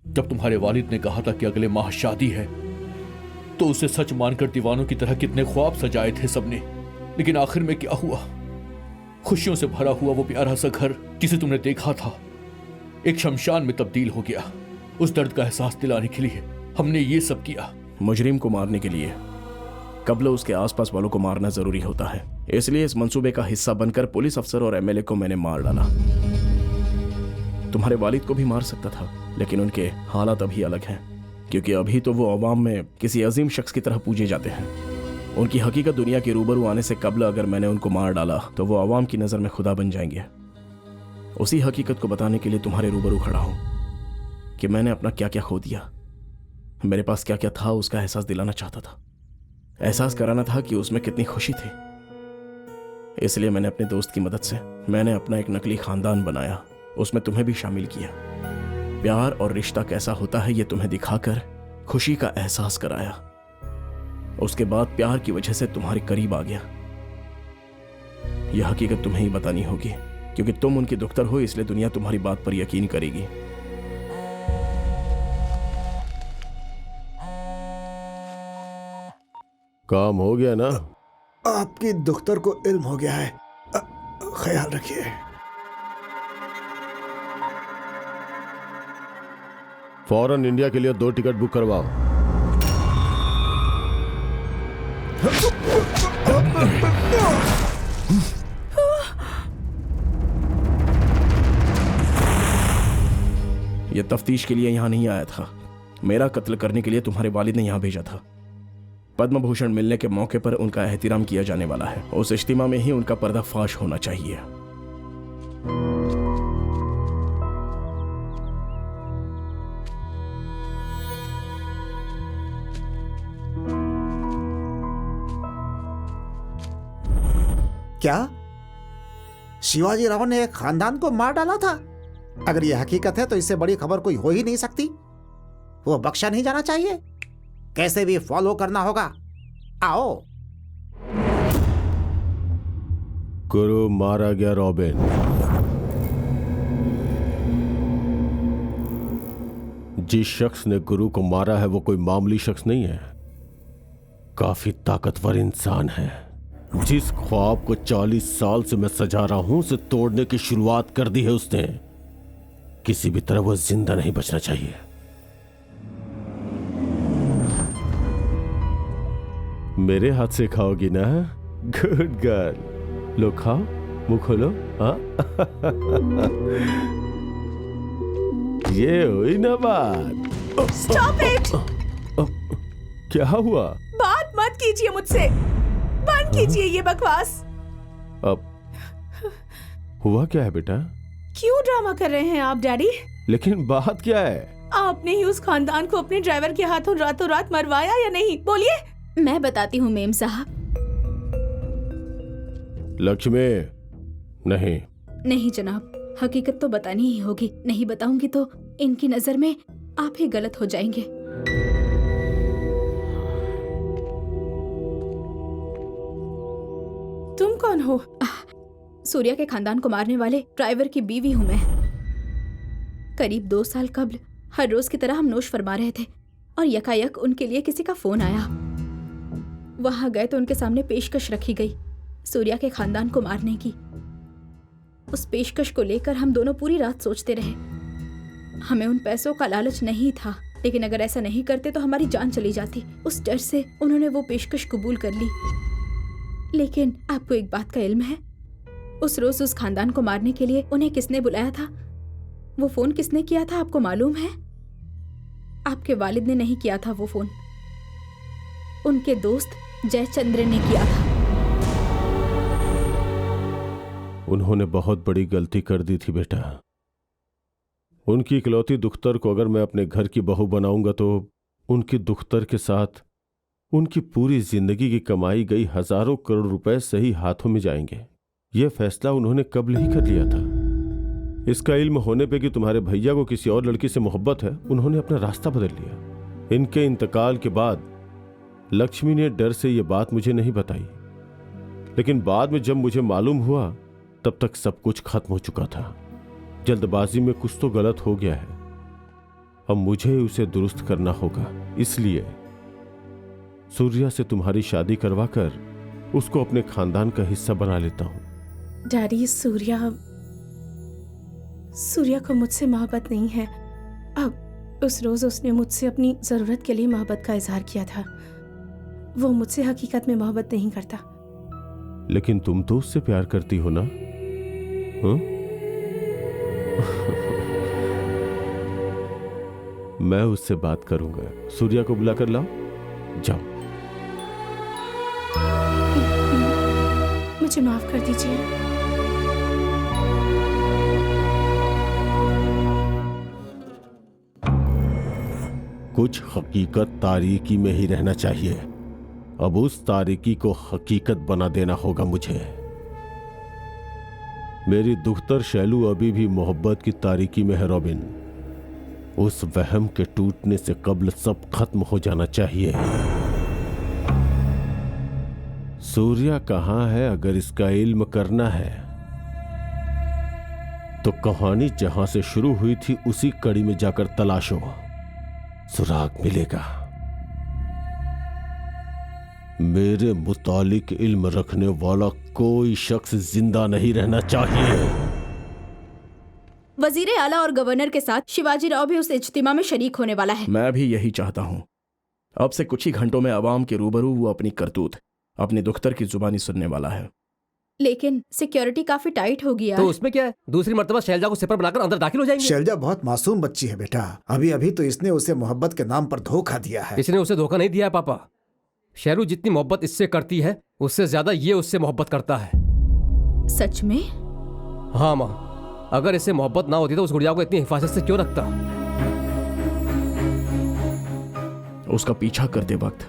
जब तुम्हारे वालिद ने कहा था कि अगले माह शादी है, तो उसे सच मानकर दीवानों की तरह कितने ख्वाब सजाए थे सबने, लेकिन आखिर में क्या हुआ? खुशियों से भरा हुआ वो प्यारा सा घर जिसे तुमने देखा था एक शमशान में तब्दील हो गया। उस दर्द का एहसास दिलाने के लिए हमने ये सब किया। मुजरिम को मारने के लिए कबल उसके आसपास वालों को मारना जरूरी होता है, इसलिए इस मंसूबे का हिस्सा बनकर पुलिस अफसर और एमएलए को मैंने मार डाला। तुम्हारे वालिद को भी मार सकता था, लेकिन उनके हालात अभी अलग हैं, क्योंकि अभी तो वो अवाम में किसी अजीम शख्स की तरह पूजे जाते हैं। उनकी हकीकत दुनिया के रूबरू आने से कबल अगर मैंने उनको मार डाला तो वो अवाम की नजर में खुदा बन जाएंगे। उसी हकीकत को बताने के लिए तुम्हारे रूबरू खड़ा हूं कि मैंने अपना क्या क्या खो दिया। मेरे पास क्या क्या था उसका एहसास दिलाना चाहता था, एहसास कराना था कि उसमें कितनी खुशी थी। इसलिए मैंने अपने दोस्त की मदद से मैंने अपना एक नकली खानदान बनाया, उसमें तुम्हें भी शामिल किया। प्यार और रिश्ता कैसा होता है ये तुम्हें दिखाकर खुशी का एहसास कराया। उसके बाद प्यार की वजह से तुम्हारे करीब आ गया। यह हकीकत तुम्हें ही बतानी होगी, क्योंकि तुम उनकी दुख्तर हो, इसलिए दुनिया तुम्हारी बात पर यकीन करेगी। काम हो गया ना? आपकी दुख्तर को इल्म हो गया है, ख्याल रखिए। फौरन इंडिया के लिए 2 टिकट बुक करवाओ। यह तफ्तीश के लिए यहां नहीं आया था, मेरा कत्ल करने के लिए तुम्हारे वालिद ने यहां भेजा था। पद्म भूषण मिलने के मौके पर उनका एहतिराम किया जाने वाला है, उस इज्तिमा में ही उनका पर्दाफाश होना चाहिए। क्या शिवाजी राव ने एक खानदान को मार डाला था? अगर यह हकीकत है तो इससे बड़ी खबर कोई हो ही नहीं सकती। वो बख्शा नहीं जाना चाहिए, कैसे भी फॉलो करना होगा। आओ। गुरु मारा गया रॉबिन। जिस शख्स ने गुरु को मारा है वो कोई मामूली शख्स नहीं है, काफी ताकतवर इंसान है। जिस ख्वाब को 40 साल से मैं सजा रहा हूं उसे तोड़ने की शुरुआत कर दी है उसने। किसी भी तरह वो जिंदा नहीं बचना चाहिए। मेरे हाथ से खाओगी ना? Good girl. लो खाओ, मुंह खोलो। हाँ ये हुई ना बात। Stop it. क्या हुआ? बात मत कीजिए मुझसे, बंद कीजिए ये बकवास। अब हुआ क्या है बेटा? क्यों ड्रामा कर रहे हैं आप डैडी? लेकिन बात क्या है? आपने ही उस खानदान को अपने ड्राइवर के हाथों रातों रात मरवाया या नहीं? बोलिए। मैं बताती हूँ मेम साहब। लक्ष्मी, नहीं। नहीं जनाब, हकीकत तो बतानी ही होगी। नहीं बताऊंगी तो इनकी नजर में आप ही गलत हो जाएंगे। तुम कौन हो? सूर्या के खानदान को मारने वाले ड्राइवर की बीवी हूँ मैं। करीब 2 साल कबल हर रोज की तरह हम नोश फरमा रहे थे और यकायक उनके लिए किसी का फोन आया। वहां गए तो उनके सामने पेशकश रखी गई सूर्या के खानदान को मारने की। उस पेशकश को लेकर हम दोनों पूरी रात सोचते रहे। हमें उन पैसों का लालच नहीं था, लेकिन अगर ऐसा नहीं करते तो हमारी जान चली जाती। उस डर से उन्होंने वो पेशकश कबूल कर ली। लेकिन आपको एक बात का इल्म है, उस रोज उस खानदान को मारने के लिए उन्हें किसने बुलाया था? वो फोन किसने किया था आपको मालूम है? आपके वालिद ने नहीं किया था वो फोन, उनके दोस्त जयचंद्र ने किया था। उन्होंने बहुत बड़ी गलती कर दी थी बेटा। उनकी इकलौती दुख्तर को अगर मैं अपने घर की बहू बनाऊंगा तो उनकी दुख्तर के साथ उनकी पूरी जिंदगी की कमाई गई हजारों करोड़ रुपए सही हाथों में जाएंगे। यह फैसला उन्होंने कब्ल ही कर लिया था। इसका इल्म होने पे कि तुम्हारे भैया को किसी और लड़की से मोहब्बत है, उन्होंने अपना रास्ता बदल लिया। इनके इंतकाल के बाद लक्ष्मी ने डर से यह बात मुझे नहीं बताई, लेकिन बाद में जब मुझे मालूम हुआ तब तक सब कुछ खत्म हो चुका था। जल्दबाजी में कुछ तो गलत हो गया है, अब मुझे उसे दुरुस्त करना होगा। इसलिए सूर्या से तुम्हारी शादी करवाकर उसको अपने खानदान का हिस्सा बना लेता हूं। डैडी, सूर्या को मुझसे मोहब्बत नहीं है। अब उस रोज उसने मुझसे अपनी जरूरत के लिए मोहब्बत का इजहार किया था। वो मुझसे हकीकत में मोहब्बत नहीं करता। लेकिन तुम तो उससे प्यार करती हो ना? मैं उससे बात करूंगा। सूर्या को बुलाकर लाओ। जाओ। मुझे माफ कर दीजिए। कुछ हकीकत तारीकी में ही रहना चाहिए। अब उस तारीकी को हकीकत बना देना होगा मुझे। मेरी दुख्तर शैलू अभी भी मोहब्बत की तारीकी में है रॉबिन। उस वहम के टूटने से कब्ल सब खत्म हो जाना चाहिए। सूर्या कहां है? अगर इसका इल्म करना है तो कहानी जहां से शुरू हुई थी उसी कड़ी में जाकर तलाशो, सुराग मिलेगा। मेरे मुतालिक इल्म रखने वाला कोई शख्स जिंदा नहीं रहना चाहिए। वजीर आला और गवर्नर के साथ शिवाजी राव भी उस इज्तिमा में शरीक होने वाला है। मैं भी यही चाहता हूँ। अब से कुछ ही घंटों में अवाम के रूबरू वो अपनी करतूत अपनी दुख्तर की जुबानी सुनने वाला है। लेकिन सिक्योरिटी काफी टाइट हो गया। तो उसमें क्या है, दूसरी मर्तबा शैलजा को सिपर बनाकर अंदर दाखिल हो जाएंगे। शैलजा बहुत मासूम बच्ची है बेटा। अभी अभी तो इसने उसे मोहब्बत के नाम पर धोखा दिया है। इसने उसे धोखा नहीं दिया है पापा। शैलू जितनी मोहब्बत इससे करती है उससे ज्यादा ये उससे मोहब्बत करता है। सच में? हाँ माँ, अगर इससे मोहब्बत ना होती तो उस गुड़िया को इतनी हिफाजत से क्यों रखता। उसका पीछा करते वक्त,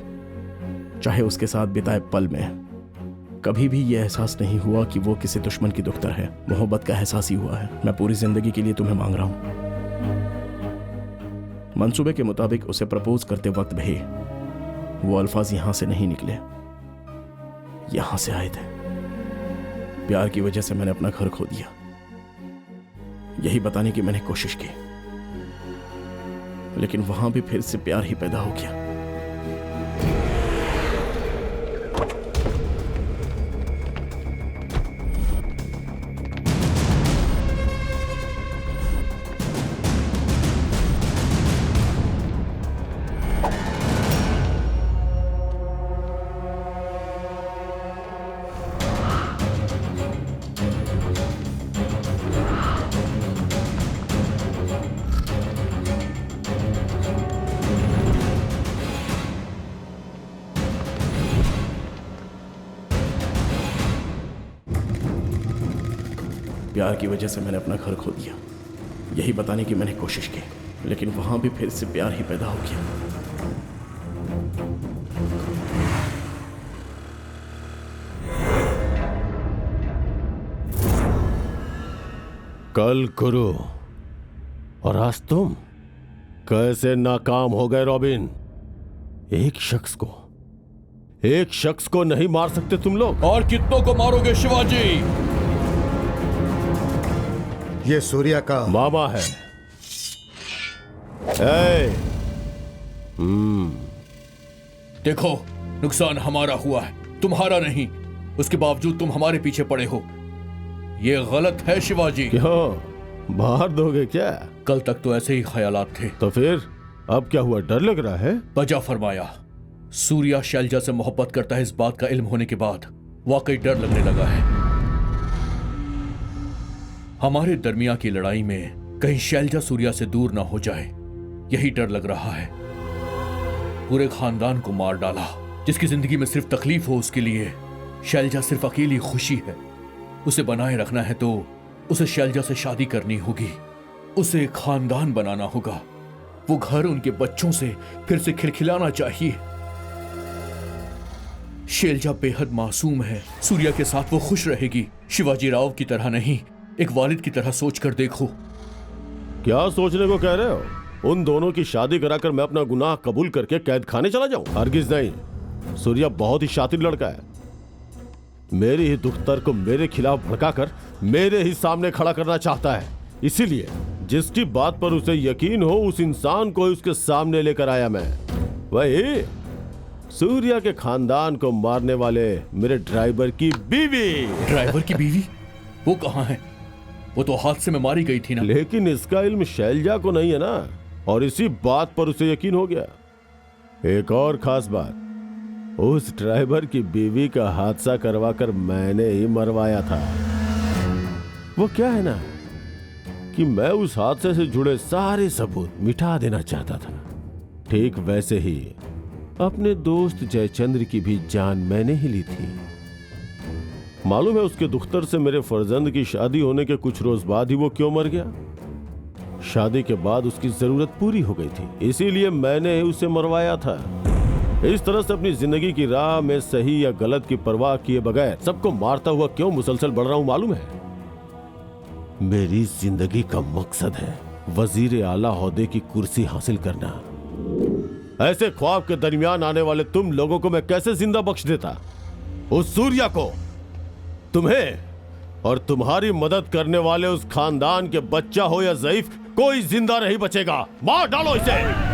चाहे उसके साथ बिताए पल में, कभी भी यह एहसास नहीं हुआ कि वो किसी दुश्मन की दुख्तर है। मोहब्बत का एहसास ही हुआ है। मैं पूरी जिंदगी के लिए तुम्हें मांग रहा हूं। मंसूबे के मुताबिक उसे प्रपोज करते वक्त भी वो अल्फाज यहां से नहीं निकले, यहां से आए थे। प्यार की वजह से मैंने अपना घर खो दिया, यही बताने की मैंने कोशिश की, लेकिन वहां भी फिर से प्यार ही पैदा हो गया। प्यार की वजह से मैंने अपना घर खो दिया, यही बताने की मैंने कोशिश की, लेकिन वहां भी फिर से प्यार ही पैदा हो गया। कल गुरु और आज तुम कैसे नाकाम हो गए रॉबिन? एक शख्स को नहीं मार सकते तुम लोग? और कितनों को मारोगे शिवाजी? ये सूर्या का मामा है। देखो, नुकसान हमारा हुआ है, तुम्हारा नहीं। उसके बावजूद तुम हमारे पीछे पड़े हो, ये गलत है शिवाजी। क्यों, मार दोगे क्या? कल तक तो ऐसे ही ख्यालात थे। तो फिर अब क्या हुआ, डर लग रहा है? बजा फरमाया। सूर्या शैलजा से मोहब्बत करता है, इस बात का इल्म होने के बाद वाकई डर लगने लगा है। हमारे दरमियान की लड़ाई में कहीं शैलजा सूर्या से दूर ना हो जाए, यही डर लग रहा है। पूरे खानदान को मार डाला। जिसकी जिंदगी में सिर्फ तकलीफ हो उसके लिए शैलजा सिर्फ अकेली खुशी है। उसे बनाए रखना है तो उसे शैलजा से शादी करनी होगी, उसे खानदान बनाना होगा, वो घर उनके बच्चों से फिर से खिलखिलाना चाहिए। शैलजा बेहद मासूम है, सूर्या के साथ वो खुश रहेगी, शिवाजी राव की तरह नहीं, एक वालिद की तरह सोचकर देखो। क्या सोचने को कह रहे हो? उन दोनों की शादी कराकर मैं अपना गुनाह कबूल करके कैद खाने चला जाऊं? हरगिज नहीं। सूर्या बहुत ही शातिर लड़का है। मेरी ही दुख्तर को मेरे खिलाफ भड़काकर मेरे ही सामने खड़ा करना चाहता है। इसीलिए जिसकी बात पर उसे यकीन हो उस इंसान को ही उसके सामने लेकर आया मैं। वही सूर्या के खानदान को मारने वाले मेरे ड्राइवर की बीवी। ड्राइवर की बीवी? वो कहाँ है? वो तो हादसे में मारी गई थी ना। लेकिन इसका इल्म शैलजा को नहीं है ना, और इसी बात पर उसे यकीन हो गया। एक और खास बात, उस ड्राइवर की बीवी का हादसा करवाकर मैंने ही मरवाया था। वो क्या है ना कि मैं उस हादसे से जुड़े सारे सबूत मिटा देना चाहता था। ठीक वैसे ही अपने दोस्त जयचंद्र की भी जान मैंने ही ली थी। मालूम है उसके दुख्तर से मेरे फर्जंद की शादी होने के कुछ रोज बाद ही वो क्यों मर गया? शादी के बाद उसकी जरूरत पूरी हो गई थी, इसीलिए मैंने उसे मरवाया था। इस तरह से अपनी जिंदगी की राह में सही या गलत की परवाह किए बगैर सबको मारता हुआ क्यों मुसलसल बढ़ रहा हूं मालूम है? मेरी जिंदगी का मकसद है वजीर आला ओहदे की कुर्सी हासिल करना। ऐसे ख्वाब के दरमियान आने वाले तुम लोगों को मैं कैसे जिंदा बख्श देता? उस सूर्या को, तुम्हें और तुम्हारी मदद करने वाले उस खानदान के बच्चा हो या ज़ईफ, कोई जिंदा नहीं बचेगा। मार डालो इसे।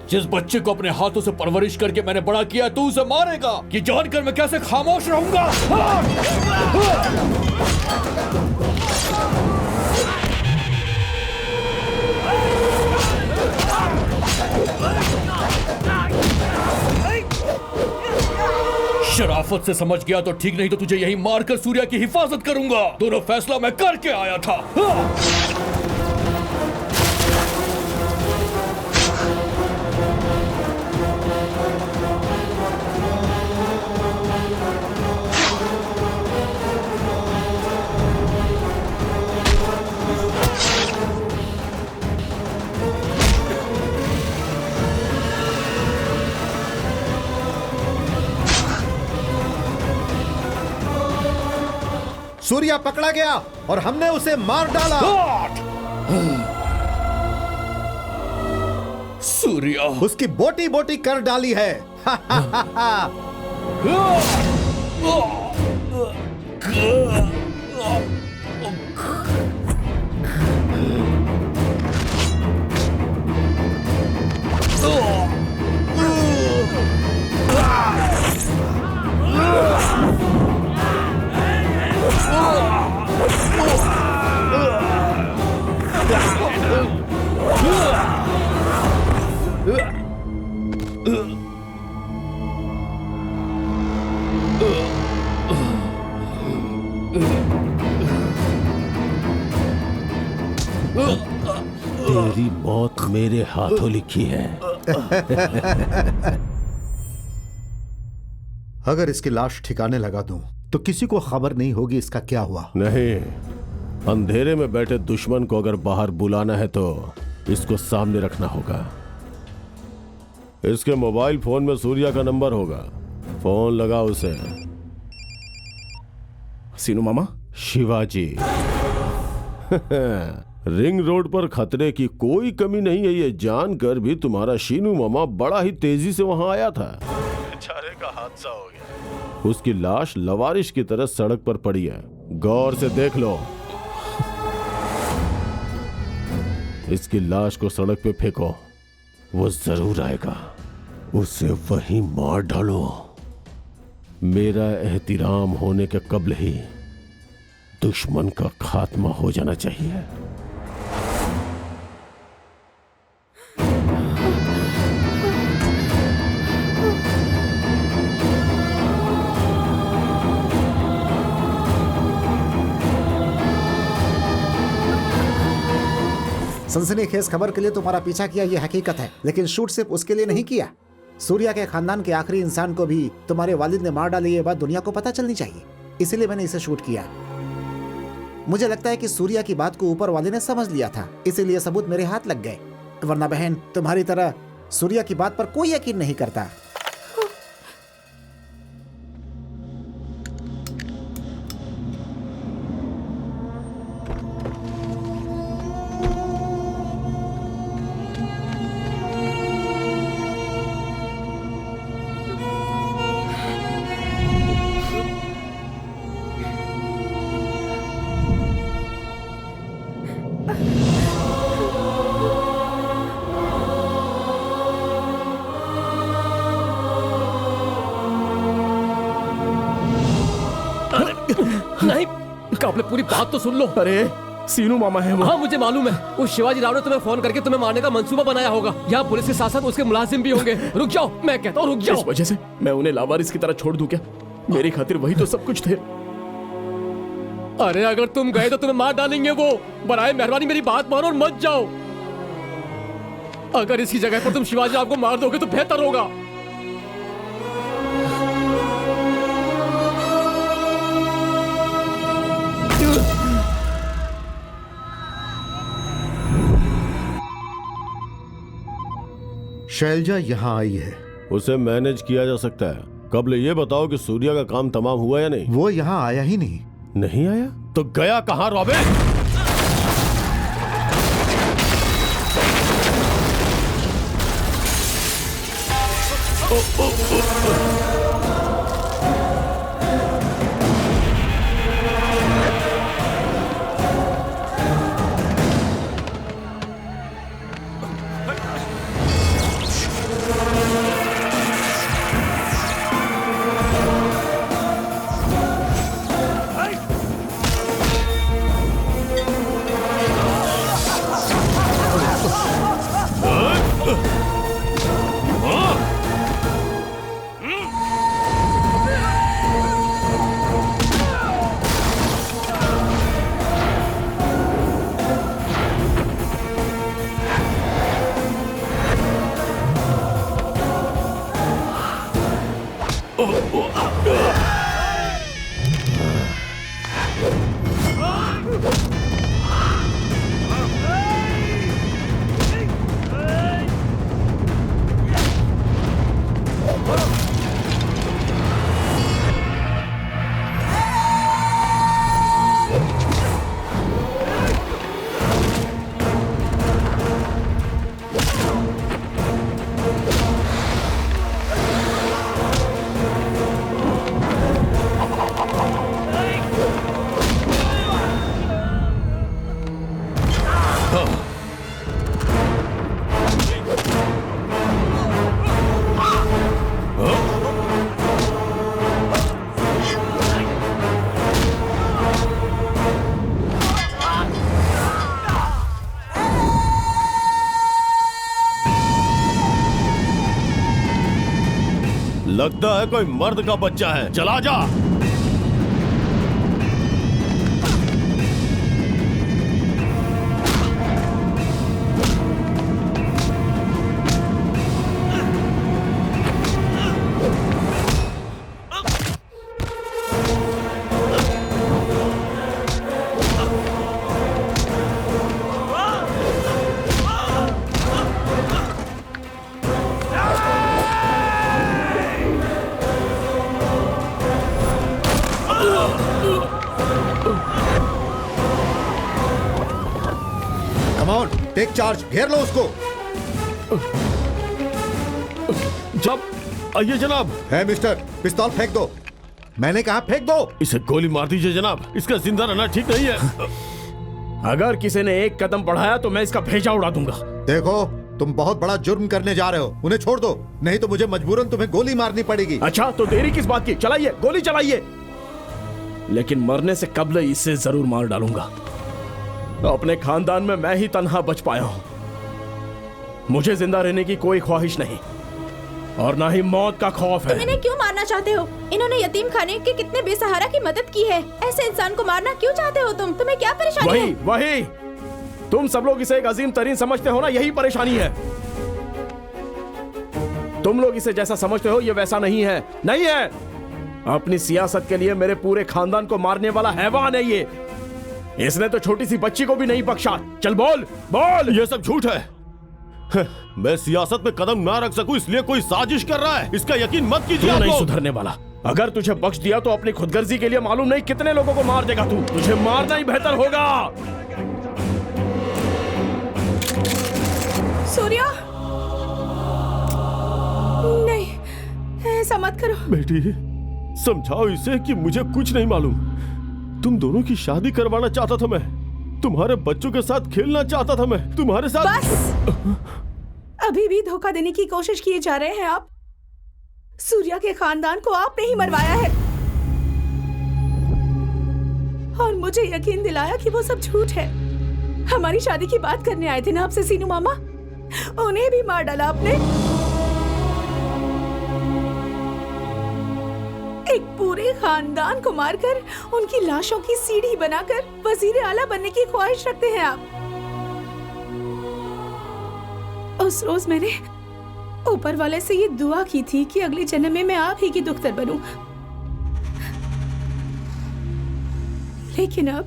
जिस बच्चे को अपने हाथों से परवरिश करके मैंने बड़ा किया, तू उसे मारेगा? ये जानकर मैं कैसे खामोश रहूंगा? शराफत से समझ गया तो ठीक, नहीं तो तुझे यही मारकर सूर्या की हिफाजत करूंगा। दोनों फैसला मैं करके आया था। सूर्या पकड़ा गया और हमने उसे मार डाला। सूर्या उसकी बोटी बोटी कर डाली है। तेरी मौत मेरे हाथों लिखी है। अगर इसकी लाश ठिकाने लगा दूं तो किसी को खबर नहीं होगी इसका क्या हुआ। नहीं, अंधेरे में बैठे दुश्मन को अगर बाहर बुलाना है तो इसको सामने रखना होगा। इसके मोबाइल फोन में सूर्या का नंबर होगा, फोन लगा उसे। सीनू मामा? शिवाजी। रिंग रोड पर खतरे की कोई कमी नहीं है, ये जानकर भी तुम्हारा शीनू मामा बड़ा ही तेजी से वहां आया था। बेचारे का हादसा हो गया। उसकी लाश लवारिश की तरह सड़क पर पड़ी है। गौर से देख लो। इसकी लाश को सड़क पे फेंको, वो जरूर आएगा। उसे वहीं मार डालो। मेरा एहतिराम होने के कब्ल ही दुश्मन का खात्मा हो जाना चाहिए। सनसनीखेज खबर के लिए तुम्हारा पीछा किया ये हकीकत है, लेकिन शूट सिर्फ उसके लिए नहीं किया। सूर्या के खानदान के आखिरी इंसान को भी तुम्हारे वालिद ने मार डाली, ये बात दुनिया को पता चलनी चाहिए, इसीलिए मैंने इसे शूट किया। मुझे लगता है कि सूर्या की बात को ऊपर वाले ने समझ लिया था, इसीलिए सबूत मेरे हाथ लग गए। वरना बहन, तुम्हारी तरह सूर्या की बात पर कोई यकीन नहीं करता। नहीं, काबले पूरी बात तो सुन लो। अरे सीनू मामा है वो। हाँ मुझे मालूम है, उस शिवाजी राव ने तुम्हें फोन करके तुम्हें मारने का मंसूबा बनाया होगा। यहाँ पुलिस के साथ साथ उसके मुलाजिम भी होंगे। रुक जाओ, मैं कहता हूँ रुक जाओ। इस वजह से मैं उन्हें लावारिस की तरह छोड़ दूं क्या? मेरी खातिर वही तो सब कुछ थे। अरे अगर तुम गए तो तुम्हें मार डालेंगे वो। बराए मेहरबानी मेरी बात मानो और मत जाओ। अगर इसकी जगह पर तुम शिवाजी राव को मार दोगे तो बेहतर होगा। शैलजा यहाँ आई है। उसे मैनेज किया जा सकता है। कबल ये बताओ कि सूर्या का काम तमाम हुआ या नहीं? वो यहाँ आया ही नहीं। नहीं आया तो गया कहाँ रॉबिन? लगता है कोई मर्द का बच्चा है। चला जा। टेक चार्ज, घेर लो उसको। जब आइए जनाब। है मिस्टर, पिस्तौल फेंक दो। मैंने कहा फेंक दो। इसे गोली मार दीजिए जनाब, इसका जिंदा रहना ठीक नहीं है। अगर किसी ने एक कदम बढ़ाया तो मैं इसका भेजा उड़ा दूंगा। देखो तुम बहुत बड़ा जुर्म करने जा रहे हो, उन्हें छोड़ दो, नहीं तो मुझे मजबूरन तुम्हें गोली मारनी पड़ेगी। अच्छा तो देरी किस बात की, चलाइए गोली चलाइए। लेकिन मरने से कबल इसे जरूर मार डालूंगा। अपने खानदान में मैं ही तन्हा बच पाया हूं। मुझे जिंदा रहने की कोई ख्वाहिश नहीं और ना ही मौत का खौफ है। तुम इन्हें क्यों मारना चाहते हो? इन्होंने यतीम खाने के कितने बेसहारा की मदद की है। ऐसे इंसान को मारना क्यों चाहते हो तुम? तुम्हें क्या परेशानी है? वही तुम सब लोग इसे एक अजीम तरीन समझते हो ना, यही परेशानी है। तुम लोग इसे जैसा समझते हो ये वैसा नहीं है, नहीं है। अपनी सियासत के लिए मेरे पूरे खानदान को मारने वाला हैवान है ये। इसने तो छोटी सी बच्ची को भी नहीं बख्शा। चल बोल बोल। ये सब झूठ है। मैं सियासत में कदम ना रख सकूं इसलिए कोई साजिश कर रहा है, इसका यकीन मत कीजिए। तू नहीं सुधरने वाला। अगर तुझे बख्श दिया तो अपनी खुदगर्जी के लिए मालूम नहीं कितने लोगों को मार देगा तू। तुझे मारना ही बेहतर होगा। सूर्या, नहीं, ऐसा मत करो। बेटी समझाओ इसे कि मुझे कुछ नहीं मालूम। तुम दोनों की शादी करवाना चाहता था मैं, तुम्हारे बच्चों के साथ खेलना चाहता था मैं, तुम्हारे साथ। बस अभी भी धोखा देने की कोशिश किए जा रहे हैं आप। सूर्या के खानदान को आपने ही मरवाया है और मुझे यकीन दिलाया कि वो सब झूठ है। हमारी शादी की बात करने आए थे ना आपसे सीनू मामा, उन्हें भी मार डाला आपने। एक पूरे खानदान को मारकर उनकी लाशों की सीढ़ी बनाकर वजीर आला बनने की ख्वाहिश रखते हैं आप। उस रोज मैंने ऊपर वाले से ये दुआ की थी कि अगले जन्म में मैं आप ही की दुख्तर बनूं, लेकिन अब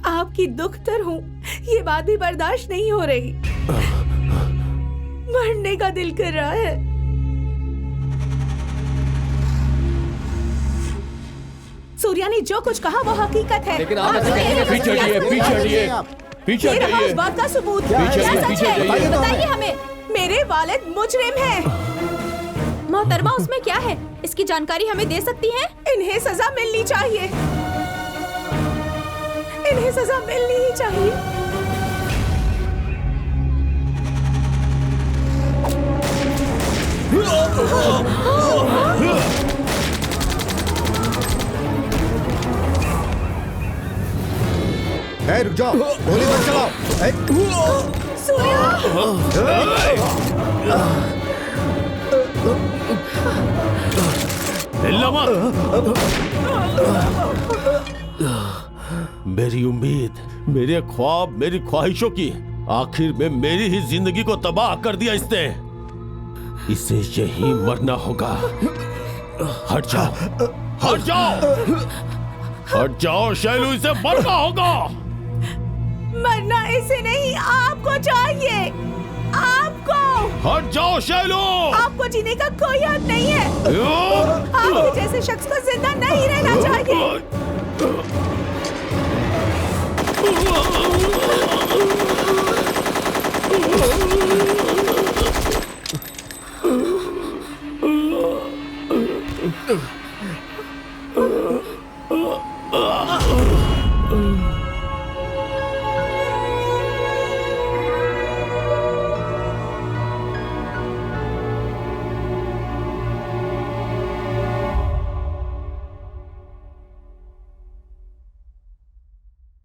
आपकी दुख्तर हूं ये बात भी बर्दाश्त नहीं हो रही। मरने का दिल कर रहा है। सूर्या ने जो कुछ कहा वो हकीकत है। लेकिन आप ऐसे कहेंगे पीछे हटिए, पीछे हटिए, पीछे हटिए। उस बात का सबूत पीछे हटिए, पीछे हटिए। बताइए हमें। मेरे वालिद मुजरिम हैं। मोहतरमा उसमें क्या है? इसकी जानकारी हमें दे सकती हैं? इन्हें सजा मिलनी चाहिए, इन्हें सजा मिलनी ही चाहिए। रुक जाओ, गोली मत चलाओ। सूर्या, हिलना मत। मेरी उम्मीद, मेरे ख्वाब, मेरी ख्वाहिशों की आखिर में मेरी ही जिंदगी को तबाह कर दिया इसने। इसे यही मरना होगा। हट जाओ, हट जाओ, हट जाओ शैलू, इसे मरना होगा। मरना इसे नहीं, आपको चाहिए, आपको। हट जाओ शैलू, आपको जीने का कोई हक नहीं है। आपके जैसे शख्स को जिंदा नहीं रहना चाहिए।